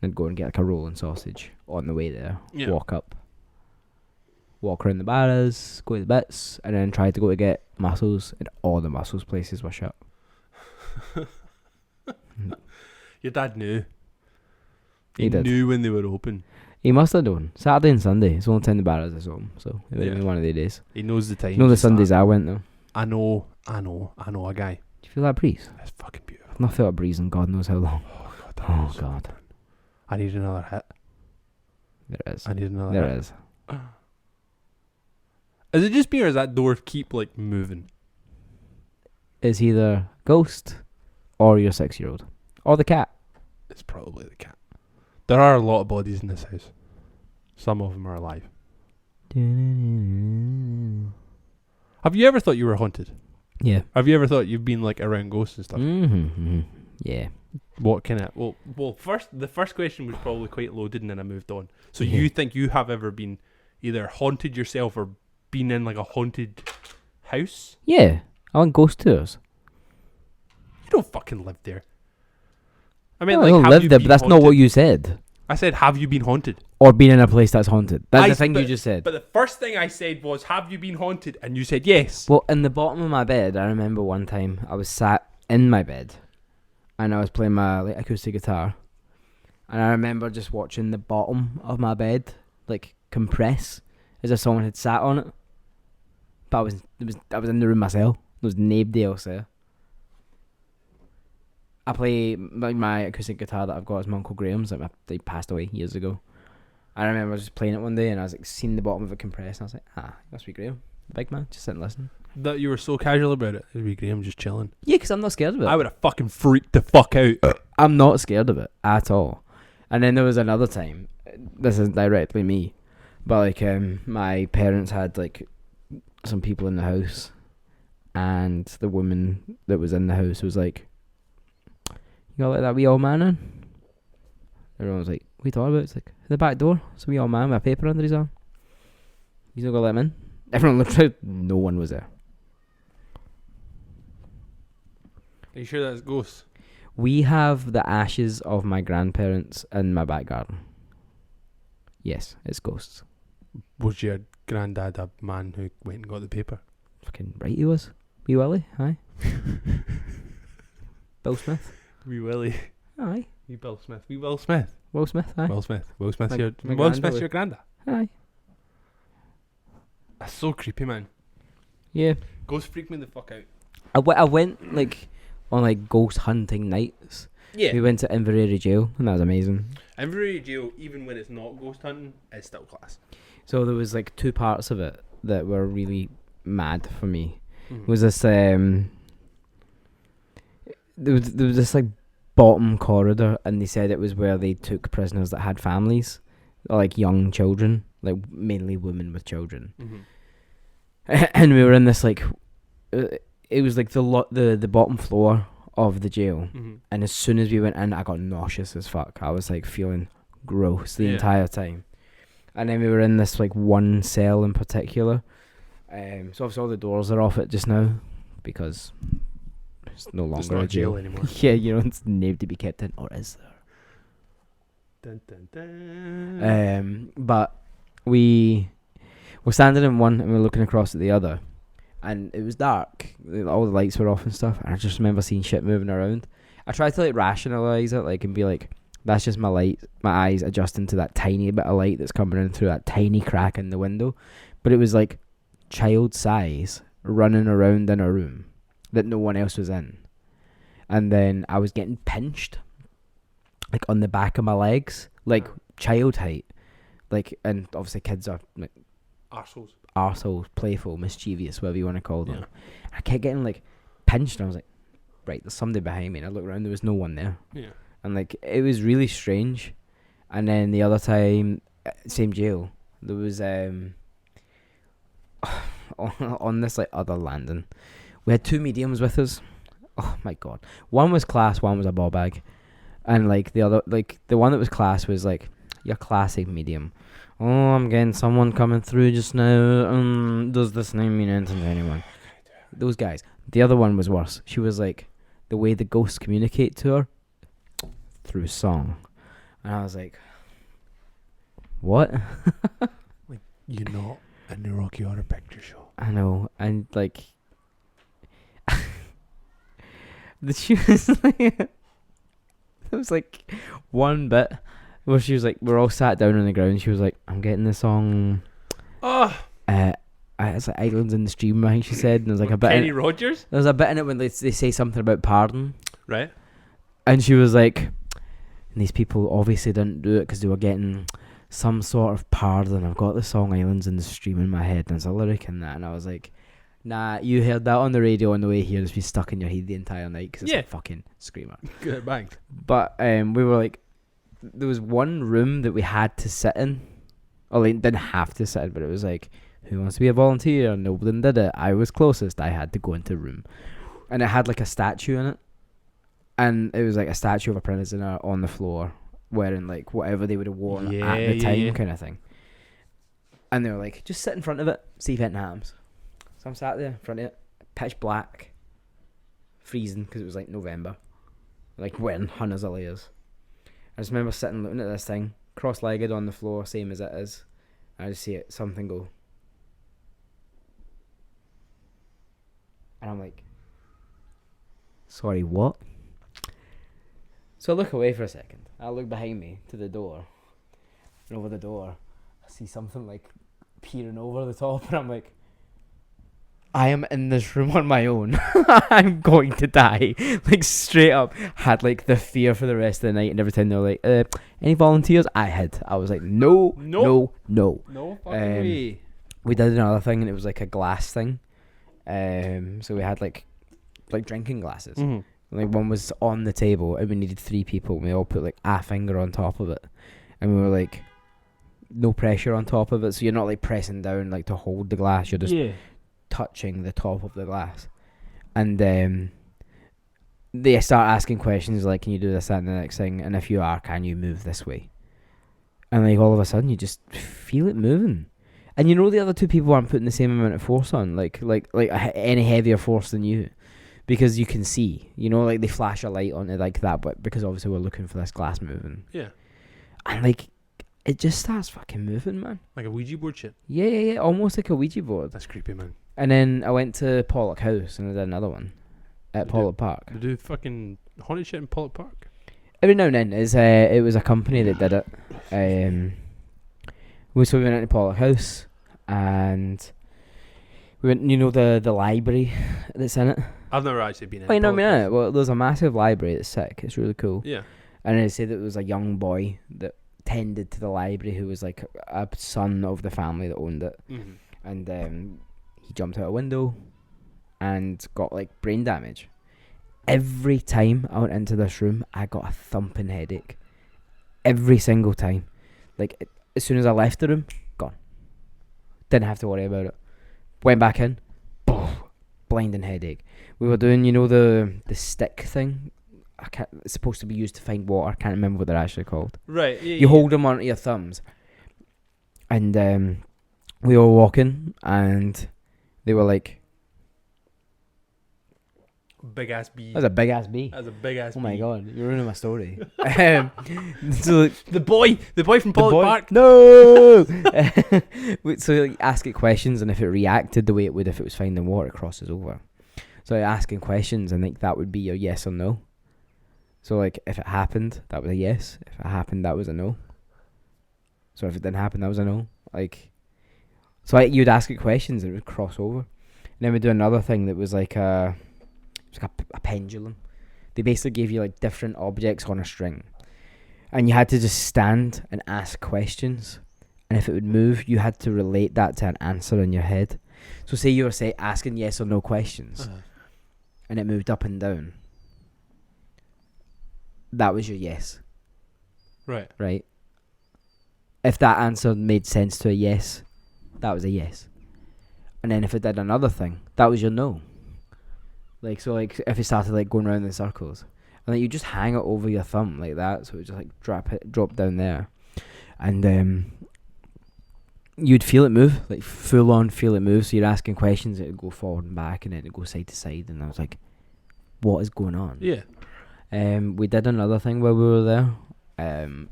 And I'd go and get like a roll and sausage on the way there. Yeah. Walk around the Barras, go to the bits, and then try to go to get mussels, and all the mussels places were shut. Your dad knew. He did. Knew when they were open. He must have done. Saturday and Sunday. It's the only time the Barras is home, so it would have Yeah. been one of the days. He knows the time. You know the Sundays I went though. I know a guy. Do you feel that breeze? It's fucking beautiful. I've not felt a breeze in God knows how long. Oh god. that Oh is so God. good. I need another hit. There is. I need another There hit. is. Is it just me or does that door keep like moving? It's either ghost or your 6-year-old. Or the cat. It's probably the cat. There are a lot of bodies in this house. Some of them are alive. Have you ever thought you were haunted? Yeah. Have you ever thought you've been like around ghosts and stuff? Yeah. What kind of? Well, the first question was probably quite loaded, and then I moved on. So Yeah. you think you have ever been either haunted yourself or been in like a haunted house? Yeah. I want ghost tours. You don't fucking live there. I mean, I like, don't have live you there, been but that's not haunted? what you said. I said, have you been haunted? Or been in a place that's haunted. That's the thing you just said. But the first thing I said was, have you been haunted? And you said yes. Well, in the bottom of my bed, I remember one time I was sat in my bed and I was playing my like acoustic guitar, and I remember just watching the bottom of my bed like compress as if someone had sat on it. But I was in the room myself. There was nobody else there. I play my acoustic guitar that I've got is my Uncle Graham's. Like they passed away years ago. I remember just playing it one day and I was like seeing the bottom of it compress and I was like, must be Graham, the big man, just sitting listening. That you were so casual about it. It'd be Graham just chilling. Yeah, because I'm not scared of it. I would have fucking freaked the fuck out. I'm not scared of it at all. And then there was another time. This isn't directly me, but like my parents had like some people in the house, and the woman that was in the house was like, "You gotta let that wee old man in." Everyone was like, "What are you talking about?" It's like the back door. It's a wee old man with a paper under his arm. He's not gonna let him in. Everyone looked out. No one was there. Are you sure that's ghosts? We have the ashes of my grandparents in my back garden. Yes, it's ghosts. Was your granddad a man who went and got the paper? Fucking right he was. Wee Willie, aye. Bill Smith, Wee Willie. aye. Wee Bill Smith. Wee Will Smith. Will Smith, aye. Will Smith. Will Smith's My- your my Will granda Smith's was- your granddad. Aye. That's so creepy, man. Yeah. Ghosts freak me the fuck out. I went like on like ghost hunting nights. Yeah. We went to Inverary Jail and that was amazing. Inverary Jail, even when it's not ghost hunting, is still class. So there was like two parts of it that were really mad for me. Mm. Was this there was this like bottom corridor, and they said it was where they took prisoners that had families, or like young children, like mainly women with children. Mm-hmm. And we were in this like it was like the bottom floor of the jail, Mm-hmm. and as soon as we went in, I got nauseous as fuck. I was like feeling gross the Yeah. entire time. And then we were in this like one cell in particular. So obviously all the doors are off it just now because it's no longer It's not a jail anymore. Yeah, you know, it's name to be kept in, or is Dun, dun, there? dun. But we were standing in one and we were looking across at the other, and it was dark. All the lights were off and stuff, and I just remember seeing shit moving around. I tried to like rationalize it, like, and be like, that's just my eyes adjusting to that tiny bit of light that's coming in through that tiny crack in the window. But it was like child size running around in a room that no one else was in. And then I was getting pinched, like on the back of my legs, like child height. Like, and obviously kids are like arseholes, playful, mischievous, whatever you want to call them. Yeah. I kept getting like pinched, and I was like, right, there's somebody behind me. And I looked around, there was no one there. Yeah. And like it was really strange. And then the other time, same jail, there was on this like other landing, we had two mediums with us. Oh my god, one was class, one was a ball bag, and like the other, like the one that was class was like your classic medium. Oh, I'm getting someone coming through just now. Does this name mean anything to anyone? Those guys. The other one was worse. She was like, the way the ghosts communicate to her through song, and I was like, what? You're not in the Rocky Horror Picture Show. I know, and like she was like, there was like one bit where she was like, we're all sat down on the ground, she was like, I'm getting the song it's like Islands in the Stream, I think she said, and there's like a bit Kenny in, Rogers? there's a bit in it when they say something about pardon, Right. and she was like, and these people obviously didn't do it because they were getting some sort of pardon. I've got the song Islands in the Stream in my head, and there's a lyric in that, and I was like, nah, you heard that on the radio on the way here. It's been stuck in your head the entire night because it's Yeah. a fucking screamer. Good bang. But we were like, there was one room that we had to sit in. Or like, didn't have to sit in, but it was like Who wants to be a volunteer? Nobody did it. I was closest. I had to go into a room. And it had like a statue in it. And it was like a statue of a prisoner on the floor wearing like whatever they would have worn at the time kind of thing. And they were like, just sit in front of it, see if anything happens. So I'm sat there in front of it, pitch black, freezing because it was like November, like wearing hundreds of layers. I just remember sitting looking at this thing, cross-legged on the floor, same as it is. And I just see something go. And I'm like, sorry, what? So I look away for a second. I look behind me to the door. And over the door, I see something like peering over the top. And I'm like, I am in this room on my own. I'm going to die. Like straight up. Had like the fear for the rest of the night. And every time they were like, any volunteers? I was like, no. No fucking way. We did another thing and it was like a glass thing. So we had like drinking glasses. Mm-hmm. Like one was on the table and we needed 3 people. And we all put like a finger on top of it. And we were like, no pressure on top of it. So you're not like pressing down like to hold the glass. You're just touching the top of the glass. And they start asking questions like, can you do this, that, and the next thing? And if you are, can you move this way? And like all of a sudden you just feel it moving. And you know the other 2 people aren't putting the same amount of force on, like any heavier force than you. Because you can see, you know, like they flash a light on it like that, but because obviously we're looking for this glass moving. Yeah. And like, it just starts fucking moving, man. Like a Ouija board shit? Yeah, almost like a Ouija board. That's creepy, man. And then I went to Pollock House and I did another one at Pollock Park. They do fucking haunted shit in Pollock Park? Every now and then, it was a company that did it. So we went into Pollock House and we went, you know, the library that's in it. I've never actually been in. Oh, you know what I mean? Well, there's a massive library that's sick. It's really cool. Yeah. And they said that it was a young boy that tended to the library who was like a son of the family that owned it. Mm-hmm. And he jumped out a window and got like brain damage. Every time I went into this room, I got a thumping headache. Every single time. Like, as soon as I left the room, gone. Didn't have to worry about it. Went back in, blinding headache. We were doing, you know, the stick thing. It's supposed to be used to find water. I can't remember what they're actually called. Right. Yeah, you hold them onto your thumbs. And we were walking, and they were like, big ass bee. That's a big ass bee. That's a big ass bee. Oh my god, you're ruining my story. So the boy from Pollock Park. No. So like, ask it questions, and if it reacted the way it would if it was finding water, it crosses over. So like, asking questions, and like that would be your yes or no. So like if it happened, that was a yes. If it happened, that was a no. So if it didn't happen, that was a no. Like, so like, you'd ask it questions, and it would cross over. And then we'd do another thing that was like a pendulum. They basically gave you like different objects on a string, and you had to just stand and ask questions, and if it would move, you had to relate that to an answer in your head. So say you were asking yes or no questions, and it moved up and down, that was your yes. Right. If that answer made sense to a yes, that was a yes. And then if it did another thing, that was your no. Like, so like if it started like going around in circles, and then you just hang it over your thumb like that, so it just like drop down there, and you'd feel it move, like full on feel it move. So you're asking questions, it'd go forward and back, and then it'd go side to side, and I was like, what is going on? Yeah. We did another thing while we were there, and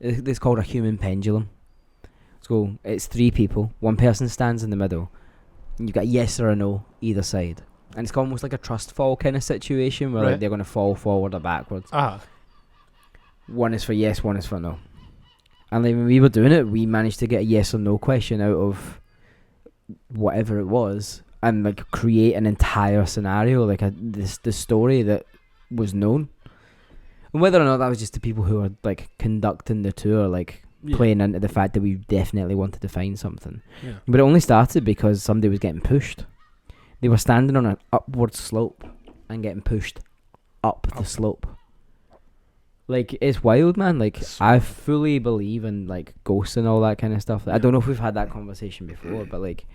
it's called a human pendulum. So it's 3 people, one person stands in the middle, and you've got a yes or a no either side. And it's almost like a trust fall kind of situation where like they're going to fall forward or backwards. One is for yes, one is for no. And like when we were doing it, we managed to get a yes or no question out of whatever it was, and like create an entire scenario, like the story that was known. And whether or not that was just the people who were like conducting the tour, like playing into the fact that we definitely wanted to find something. Yeah. But it only started because somebody was getting pushed. They were standing on an upward slope and getting pushed up the slope. Like, it's wild, man. Like, It's I wild. fully believe in, like, ghosts and all that kind of stuff. I don't know if we've had that conversation before, but, like...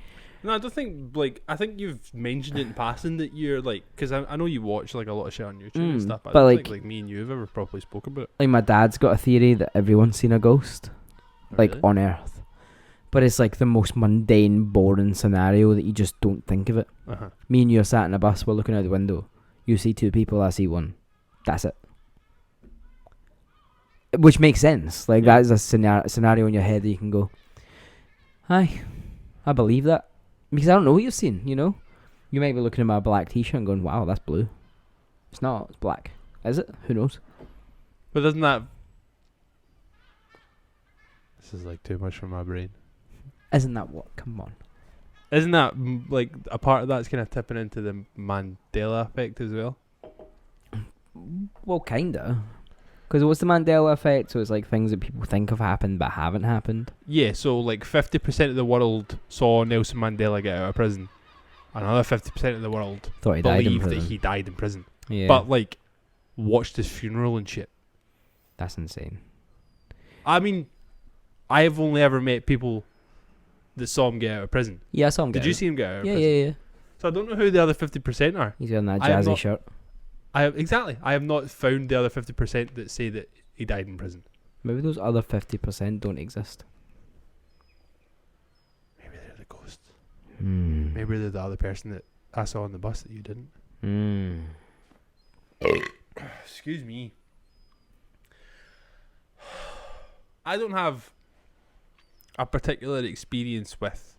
No, I don't think, like, I think you've mentioned it in passing that you're, like, because I know you watch, like, a lot of shit on YouTube and stuff, but I but, don't like- think, me and you have ever properly spoken about it. Like, my dad's got a theory that everyone's seen a ghost, like, Really? on Earth. But it's, like, the most mundane, boring scenario that you just don't think of it. Uh-huh. Me and you are sat in a bus, we're looking out the window. You see two people, I see one. That's it. Which makes sense. Like, Yeah. that is a scenario in your head that you can go, hi, I believe that. Because I don't know what you've seen, you know? You might be looking at my black t-shirt and going, wow, that's blue. It's not, it's black. Is it? Who knows? But doesn't that... This is, like, too much for my brain. Isn't that what? Come on. Isn't that, like, a part of that's kind of tipping into the Mandela effect as well? Well, kinda. Because what's the Mandela effect? So it's like things that people think have happened but haven't happened. Yeah, so, like, 50% of the world saw Nelson Mandela get out of prison. Another 50% of the world Thought he died in believe that prison. he died in prison. Yeah. But, like, watched his funeral and shit. That's insane. I mean, I have only ever met people that saw him get out of prison. Yeah, I saw him Did get you out. see him get out of Yeah, prison? yeah, yeah. So I don't know who the other 50% are. He's wearing that I have jazzy not- shirt. I have not found the other 50% that say that he died in prison. Maybe those other 50% don't exist. Maybe they're the ghosts. Hmm. Maybe they're the other person that I saw on the bus that you didn't. Hmm. Excuse me. I don't have a particular experience with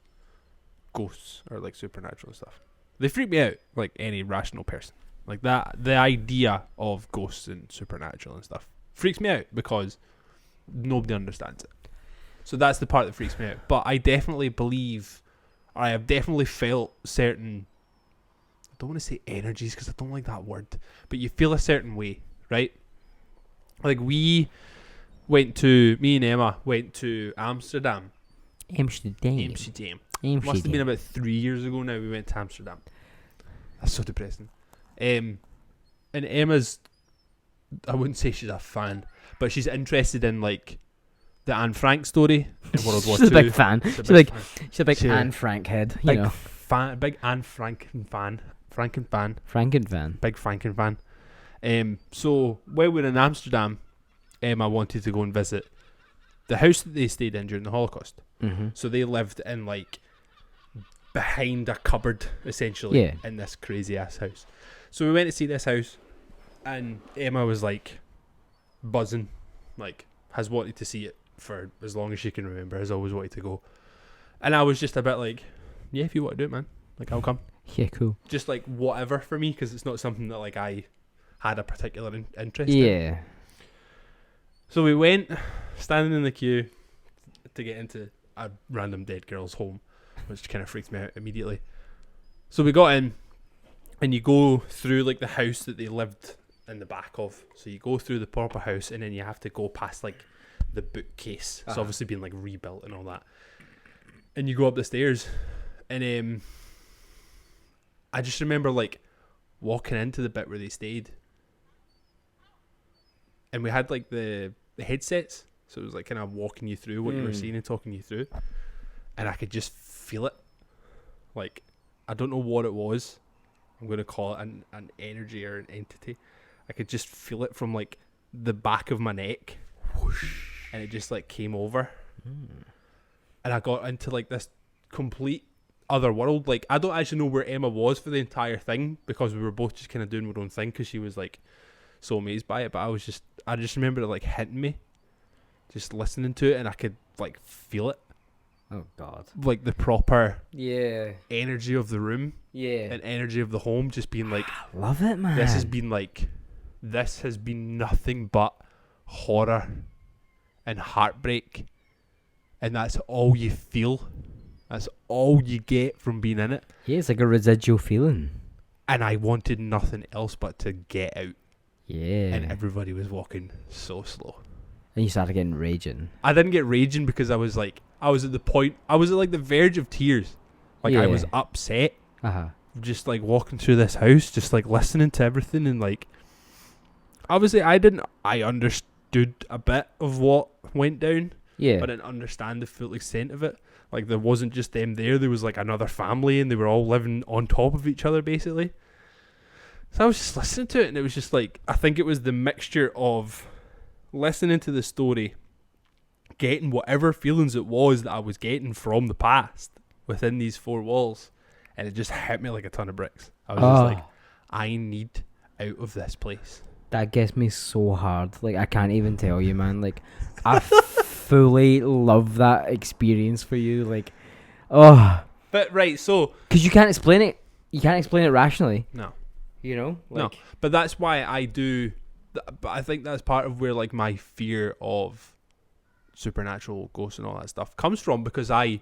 ghosts or like supernatural stuff. They freak me out like any rational person. Like that, the idea of ghosts and supernatural and stuff freaks me out because nobody understands it. So that's the part that freaks me out. But I definitely believe, I have definitely felt certain, I don't want to say energies because I don't like that word, but you feel a certain way, right? Like me and Emma went to Amsterdam. Amsterdam. Must have been about 3 years ago now we went to Amsterdam. That's so depressing. And Emma's, I wouldn't say she's a fan, but she's interested in like the Anne Frank story in World War She's II. a big fan. She's She's like, fan. she's a big She- Anne Frank head. You know. Big Anne Franken fan. Franken fan. Franken fan. Big Franken fan. So while we were in Amsterdam, Emma wanted to go and visit the house that they stayed in during the Holocaust. Mm-hmm. So they lived in like behind a cupboard essentially Yeah. in this crazy ass house. So we went to see this house and Emma was like buzzing, like has wanted to see it for as long as she can remember, has always wanted to go. And I was just a bit like, yeah, if you want to do it, man, like I'll come. Yeah, cool. Just like whatever for me, because it's not something that like I had a particular interest in. Yeah. So we went, standing in the queue to get into a random dead girl's home, which kind of freaked me out immediately. So we got in, and you go through like the house that they lived in the back of. So you go through the proper house, and then you have to go past like the bookcase. It's Uh-huh. obviously been like rebuilt and all that. And you go up the stairs, and I just remember like walking into the bit where they stayed, and we had like the headsets, so it was like kind of walking you through what you were seeing and talking you through, and I could just feel it. Like, I don't know what it was. I'm gonna call it an energy or an entity. I could just feel it from like the back of my neck, whoosh, and it just like came over, and I got into like this complete other world. Like, I don't actually know where Emma was for the entire thing because we were both just kind of doing our own thing because she was like so amazed by it. But I just remember it like hitting me, just listening to it, and I could like feel it, Oh God. like the proper Yeah. energy of the room Yeah. and energy of the home, just being like, Love it, man. this has been nothing but horror and heartbreak, and that's all you feel. That's all you get from being in it. Yeah, it's like a residual feeling. And I wanted nothing else but to get out. Yeah. And everybody was walking so slow. And you started getting raging. I didn't get raging because I was at the verge of tears. Like, I was Yeah. upset, Uh-huh. just like walking through this house, just like listening to everything and like obviously I understood a bit of what went down, Yeah. but I didn't understand the full extent of it. Like, there wasn't just them there was like another family, and they were all living on top of each other basically. So I was just listening to it, and it was just like, I think it was the mixture of listening to the story, getting whatever feelings it was that I was getting from the past within these four walls, and it just hit me like a ton of bricks. I was just like, I need out of this place. That gets me so hard. Like, I can't even tell you, man. Like, I fully love that experience for you. Like, But right, so because you can't explain it. You can't explain it rationally. no. You know, like, No, but that's why I do. But I think that's part of where like my fear of supernatural ghosts and all that stuff comes from, because I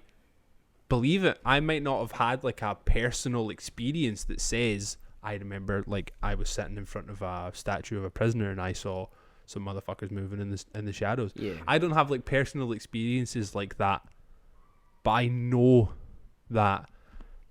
believe it. I might not have had like a personal experience that says, I remember like I was sitting in front of a statue of a prisoner and I saw some motherfuckers moving in the shadows. Yeah. I don't have like personal experiences like that, but I know that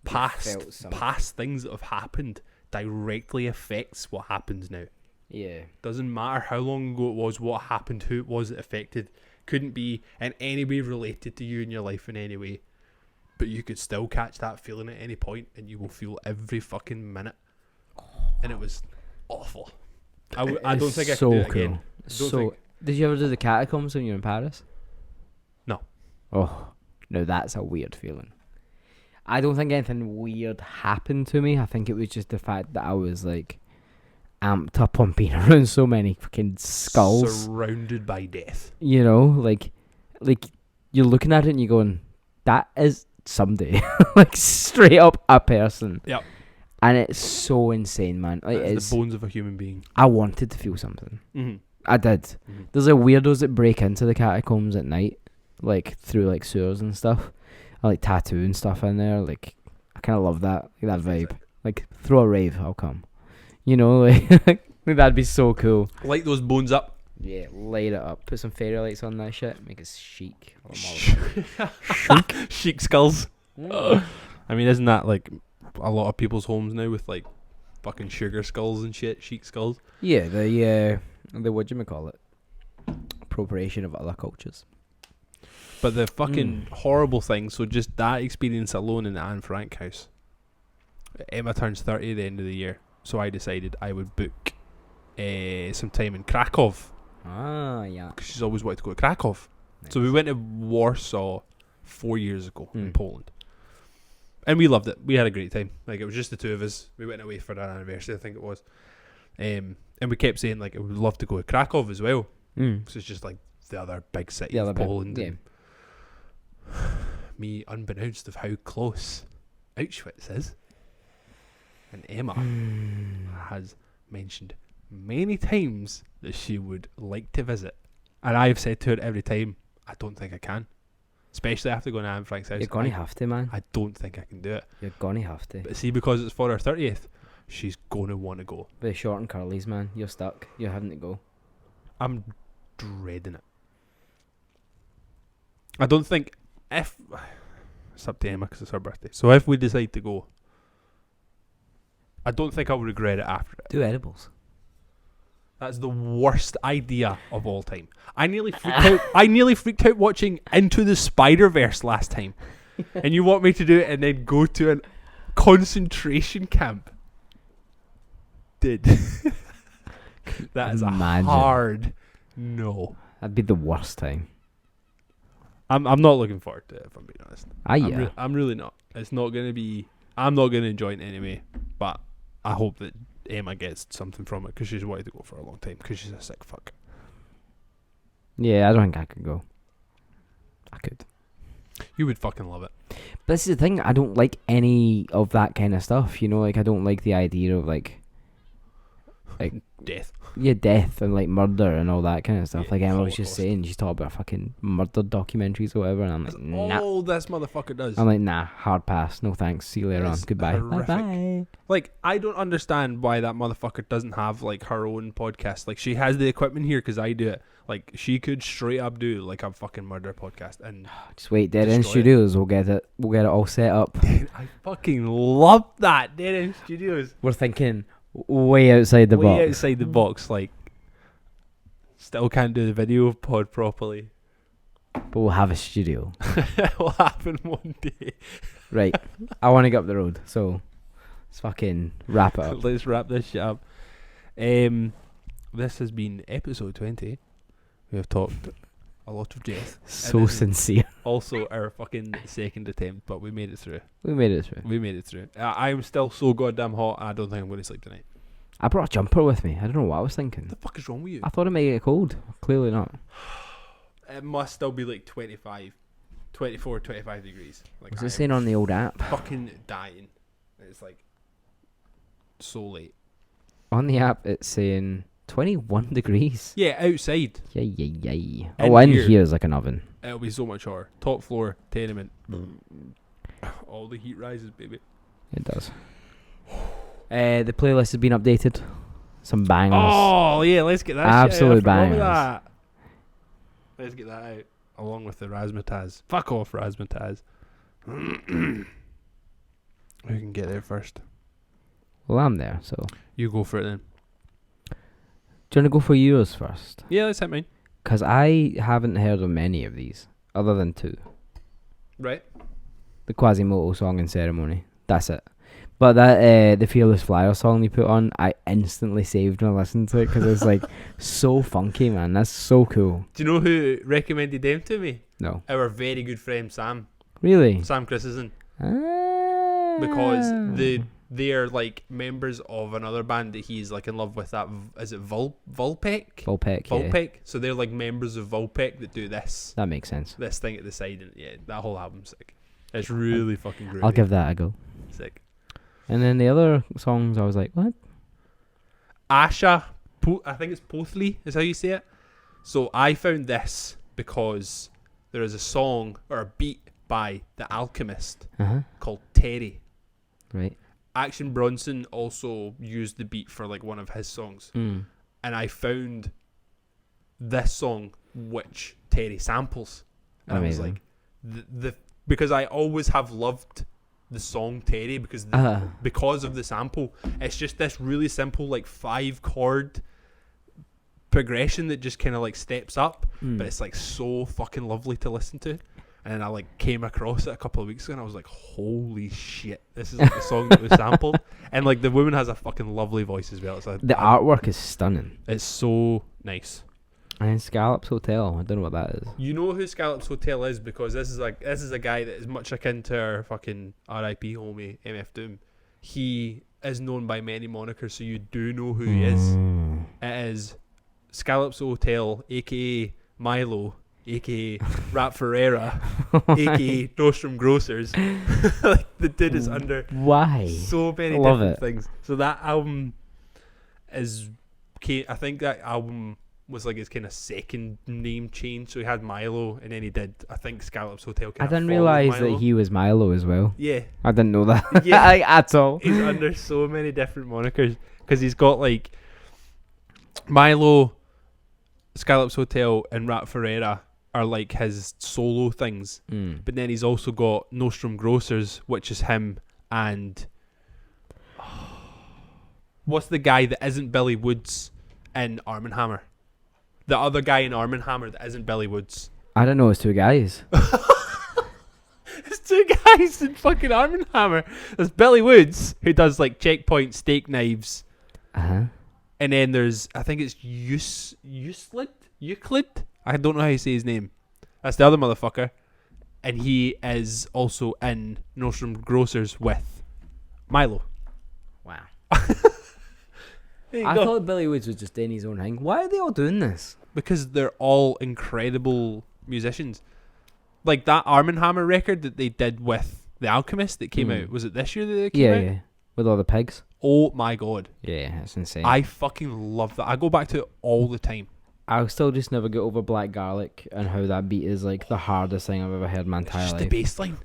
past things that have happened directly affects what happens now. Yeah. Doesn't matter how long ago it was, what happened, who it was that affected. Couldn't be in any way related to you in your life in any way. But you could still catch that feeling at any point, and you will feel every fucking minute. And it was awful. I don't think I can do it again. Did you ever do the catacombs when you were in Paris? No. Oh, no, that's a weird feeling. I don't think anything weird happened to me. I think it was just the fact that I was like amped up on being around so many fucking skulls. Surrounded by death. You know, like you're looking at it and you're going, that is somebody. Like, straight up a person. Yep. And it's so insane, man. Like, it's the bones of a human being. I wanted to feel something. Mm-hmm. I did. Mm-hmm. There's like weirdos that break into the catacombs at night, like through like sewers and stuff. I like tattoo and stuff in there. Like, I kind of love that, like that vibe. Like, throw a rave, I'll come. You know, like, that'd be so cool. Light those bones up. Yeah, light it up. Put some fairy lights on that shit. Make it chic. Chic skulls. I mean, isn't that like a lot of people's homes now with like fucking sugar skulls and shit? Chic skulls. Yeah, the whatchamacallit, appropriation of other cultures. But the fucking horrible thing, so just that experience alone in the Anne Frank house. Emma turns 30 at the end of the year, so I decided I would book some time in Krakow. Ah, yeah. Because she's always wanted to go to Krakow. Nice. So we went to Warsaw 4 years ago in Poland. And we loved it. We had a great time. Like, it was just the two of us. We went away for our anniversary, I think it was. And we kept saying, like, we would love to go to Krakow as well. Because it's just like the other big city of Poland. Yeah. Me unbeknownst of how close Auschwitz is. And Emma has mentioned many times that she would like to visit. And I've said to her every time, I don't think I can. Especially after going to Anne Frank's house. You're gonna have to, man. I don't think I can do it. You're gonna have to. But see, because it's for her 30th, she's gonna want to go. The short and curlies, man. You're stuck. You're having to go. I'm dreading it. I don't think if... It's up to Emma because it's her birthday. So if we decide to go, I don't think I'll regret it after it. Do edibles. That's the worst idea of all time. I nearly freaked out. I nearly freaked out watching Into the Spider-Verse last time. And you want me to do it and then go to a concentration camp? Did. That is Imagine. a hard no. That'd be the worst time. I'm not looking forward to it, if I'm being honest. Yeah. I'm really not. It's not going to be... I'm not going to enjoy it anyway. But I hope that Emma gets something from it because she's wanted to go for a long time because she's a sick fuck. Yeah, I don't think I could go. I could. You would fucking love it. But this is the thing, I don't like any of that kind of stuff, you know, like I don't like the idea of like death. Yeah, death and like murder and all that kind of stuff. Yeah, like Emma was just Holocaust. saying, she's talking about fucking murder documentaries or whatever, and I'm like, nah. All this motherfucker does. I'm like, nah, hard pass, no thanks, see you later on, It's goodbye. horrific. Bye. Like, I don't understand why that motherfucker doesn't have like her own podcast. Like, she has the equipment here because I do it. Like, she could straight up do like a fucking murder podcast, and Just wait, Dead End Destroy it. Studios, we'll get it all set up. I fucking love that. Dead End Studios. We're thinking way outside the Way box. outside the box. Like, Still can't do the video pod properly. But we'll have a studio. It will happen one day. Right. I want to get up the road, so let's fucking wrap it up. Let's wrap this shit up. This has been episode 20. We have talked a lot of death. So sincere. Also our fucking second attempt, but we made it through. We made it through. We made it through. I'm still so goddamn hot. I don't think I'm going to sleep tonight. I brought a jumper with me. I don't know what I was thinking. What the fuck is wrong with you? I thought it might get cold. Clearly not. It must still be like 25, 24, 25 degrees. Like, What's it saying on the old app? Fucking dying. It's like so late. On the app, it's saying 21 degrees. Yeah, outside. Yay. In Oh, in here. here is like an oven. It'll be so much hotter. Top floor, tenement. All the heat rises, baby. It does. The playlist has been updated. Some bangers. Oh, yeah, let's get that Absolute shit out. I forgot bangers. about that. Let's get that out. Along with the razzmatazz. Fuck off, razzmatazz. Who can get there first? Well, I'm there, so. You go for it then. Do you want to go for yours first? Yeah, let's hit mine. Because I haven't heard of many of these, other than two. Right. The Quasimodo song and Ceremony. That's it. But that the Fearless Flyer song you put on, I instantly saved when I listened to it because it's like so funky, man. That's so cool. Do you know who recommended them to me? No. Our very good friend Sam. Really? Sam Christensen. Ah. Because they're like members of another band that he's like in love with. That is it Vulpec? Vulpec, yeah. Vulpec. So they're like members of Vulpec that do this. That makes sense. This thing at the side, and yeah, that whole album's sick. It's really fucking great. I'll give that a go. Sick. And then the other songs, I was like, what? Asha, I think it's Pothley is how you say it. So I found this because there is a song or a beat by The Alchemist called Terry. Right. Action Bronson also used the beat for like one of his songs. And I found this song which Terry samples. And Amazing. I was like, the because I always have loved the song Terry because because of the sample. It's just this really simple like 5-chord progression that just kind of like steps up, but it's like so fucking lovely to listen to. And I like came across it a couple of weeks ago and I was like, holy shit, this is like the song that was sampled. And like the woman has a fucking lovely voice as well. It's like, The artwork is stunning. it's so nice. And Scallops Hotel, I don't know what that is. You know who Scallops Hotel is because this is a guy that is much akin to our fucking R.I.P. homie MF Doom. He is known by many monikers, so you do know who he is. It is Scallops Hotel, aka Milo, aka Rap Ferreira, aka Nostrum Grocers. Like the dude is under Why? so many Love different it. things. So that album is, I think that album was like his kind of second name change. So he had Milo, and then he did, I think, Scallops Hotel. I didn't realise that he was Milo as well. Yeah, I didn't know that. Yeah. At all. he's under so many different monikers because he's got like Milo, Scallops Hotel, and Rap Ferreira are like his solo things. But then he's also got Nostrum Grocers, which is him and what's the guy that isn't Billy Woods in Arm & Hammer? The other guy in Arm & Hammer that isn't Billy Woods. I don't know, it's two guys. There's two guys in fucking Arm & Hammer. There's Billy Woods, who does like Checkpoint, Steak Knives. Uh-huh. And then there's, I think it's Euclid? I don't know how you say his name. That's the other motherfucker. And he is also in Nostrum Grocers with Milo. Wow. There you I go. thought Billy Woods was just doing his own thing. Why are they all doing this? Because they're all incredible musicians. Like that Arm & Hammer record that they did with The Alchemist that came out. Was it this year that it came out? Yeah. With all the pigs. Oh my god. Yeah, that's insane. I fucking love that. I go back to it all the time. I'll still just never get over Black Garlic and how that beat is like the hardest thing I've ever heard in my entire Just life. the bass line.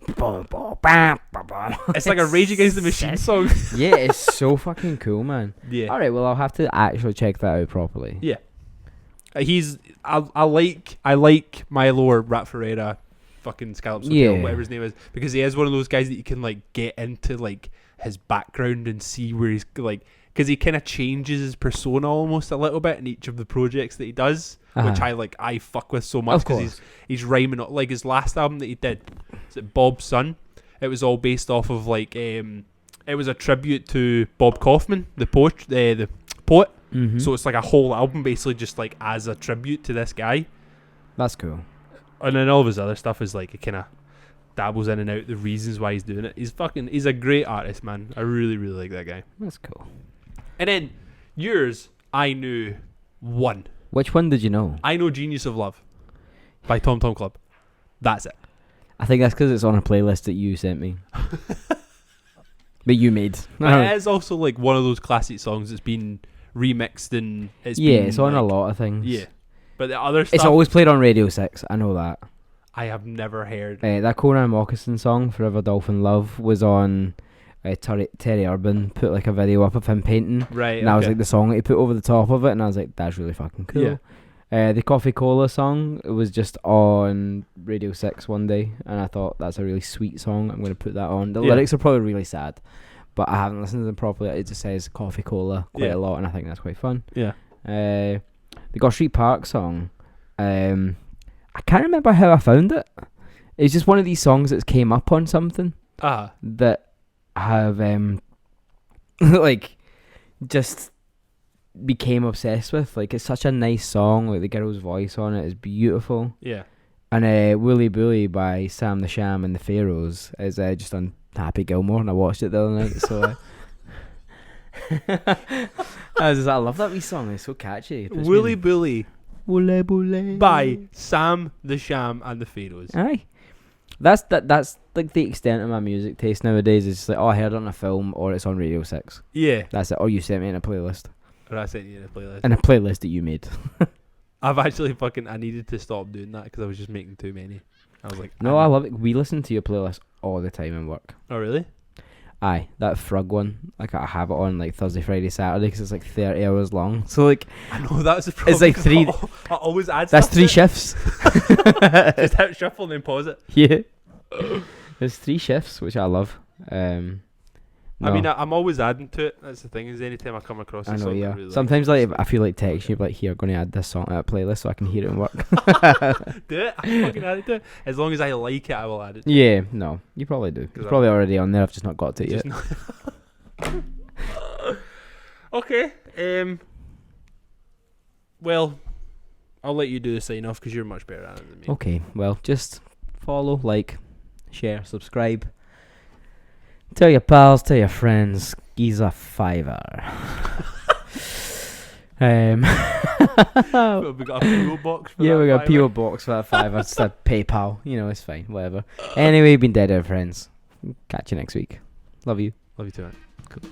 It's like a Rage Against the Machine song. Yeah, it's so fucking cool, man. Yeah. Alright, well, I'll have to actually check that out properly. Yeah. I like Milo or Rat Ferreira, fucking Scallops Hotel, whatever his name is, because he is one of those guys that you can like get into like his background and see where he's like because he kind of changes his persona almost a little bit in each of the projects that he does, which I fuck with so much because he's rhyming up. Like his last album that he did, is it Bob's Son? It was all based off of like it was a tribute to Bob Kaufman, the poet. Mm-hmm. So it's like a whole album basically just like as a tribute to this guy. That's cool. And then all of his other stuff is like it kind of dabbles in and out the reasons why he's doing it. He's a great artist, man. I really, really like that guy. That's cool. And then yours, I knew one. Which one did you know? I know Genius of Love by Tom Tom Club. That's it. I think that's because it's on a playlist that you sent me. But you made. But it is also like one of those classic songs that's been remixed and it's on like, a lot of things. Yeah. But the other stuff, it's always played on Radio 6. I know that. I have never heard. That Conan Moccasin song, Forever Dolphin Love, was on Terry Urban put like a video up of him painting. Right. And that was like the song that he put over the top of it. And I was like, that's really fucking cool. Yeah. The Coffee Cola song, it was just on Radio 6 one day. And I thought, that's a really sweet song. I'm going to put that on. The lyrics are probably really sad. But I haven't listened to them properly. It just says Coffee Cola quite a lot. And I think that's quite fun. Yeah. The Gosstreet Park song. I can't remember how I found it. It's just one of these songs that came up on something that have like just became obsessed with. Like it's such a nice song. Like the girl's voice on it is beautiful. Yeah. And Wooly Bully by Sam the Sham and the Pharaohs is just on Happy Gilmore, and I watched it the other night. So I love that wee song. It's so catchy. Wooly Bully. Wooly Bully by Sam the Sham and the Pharaohs. Aye. That's like the extent of my music taste nowadays. It's just like, I heard it on a film or it's on Radio 6. Yeah. That's it. Or you sent me in a playlist. Or I sent you in a playlist. In a playlist that you made. I've actually I needed to stop doing that because I was just making too many. I was like, no, I love it. We listen to your playlist all the time in work. Oh, really? Aye, that Frug one. Like I have it on like Thursday, Friday, Saturday because it's like 30 hours long. So like, I know that's the problem. It's like 3. I always add. That's 3 shifts. Just hit shuffle and then pause it. Yeah. There's 3 shifts, which I love. No. I mean, I'm always adding to it. That's the thing. Is anytime I come across a song, I really sometimes like I feel like texting you, like, here, I'm going to add this song to that playlist so I can hear it in work. Do it. I fucking add it to it. As long as I like it, I will add it. Yeah, no, you probably do. It's probably already on there. I've just not got to it yet. Okay. Well, I'll let you do the sign off because you're much better at it than me. Okay. Well, just follow, like, share, subscribe. Tell your pals, tell your friends. He's a $5. We got a PO box for yeah, that we got a $5. PO box for that $5. It's a PayPal. You know, it's fine. Whatever. Anyway, we've been dead our friends. Catch you next week. Love you. Love you too, man. Cool.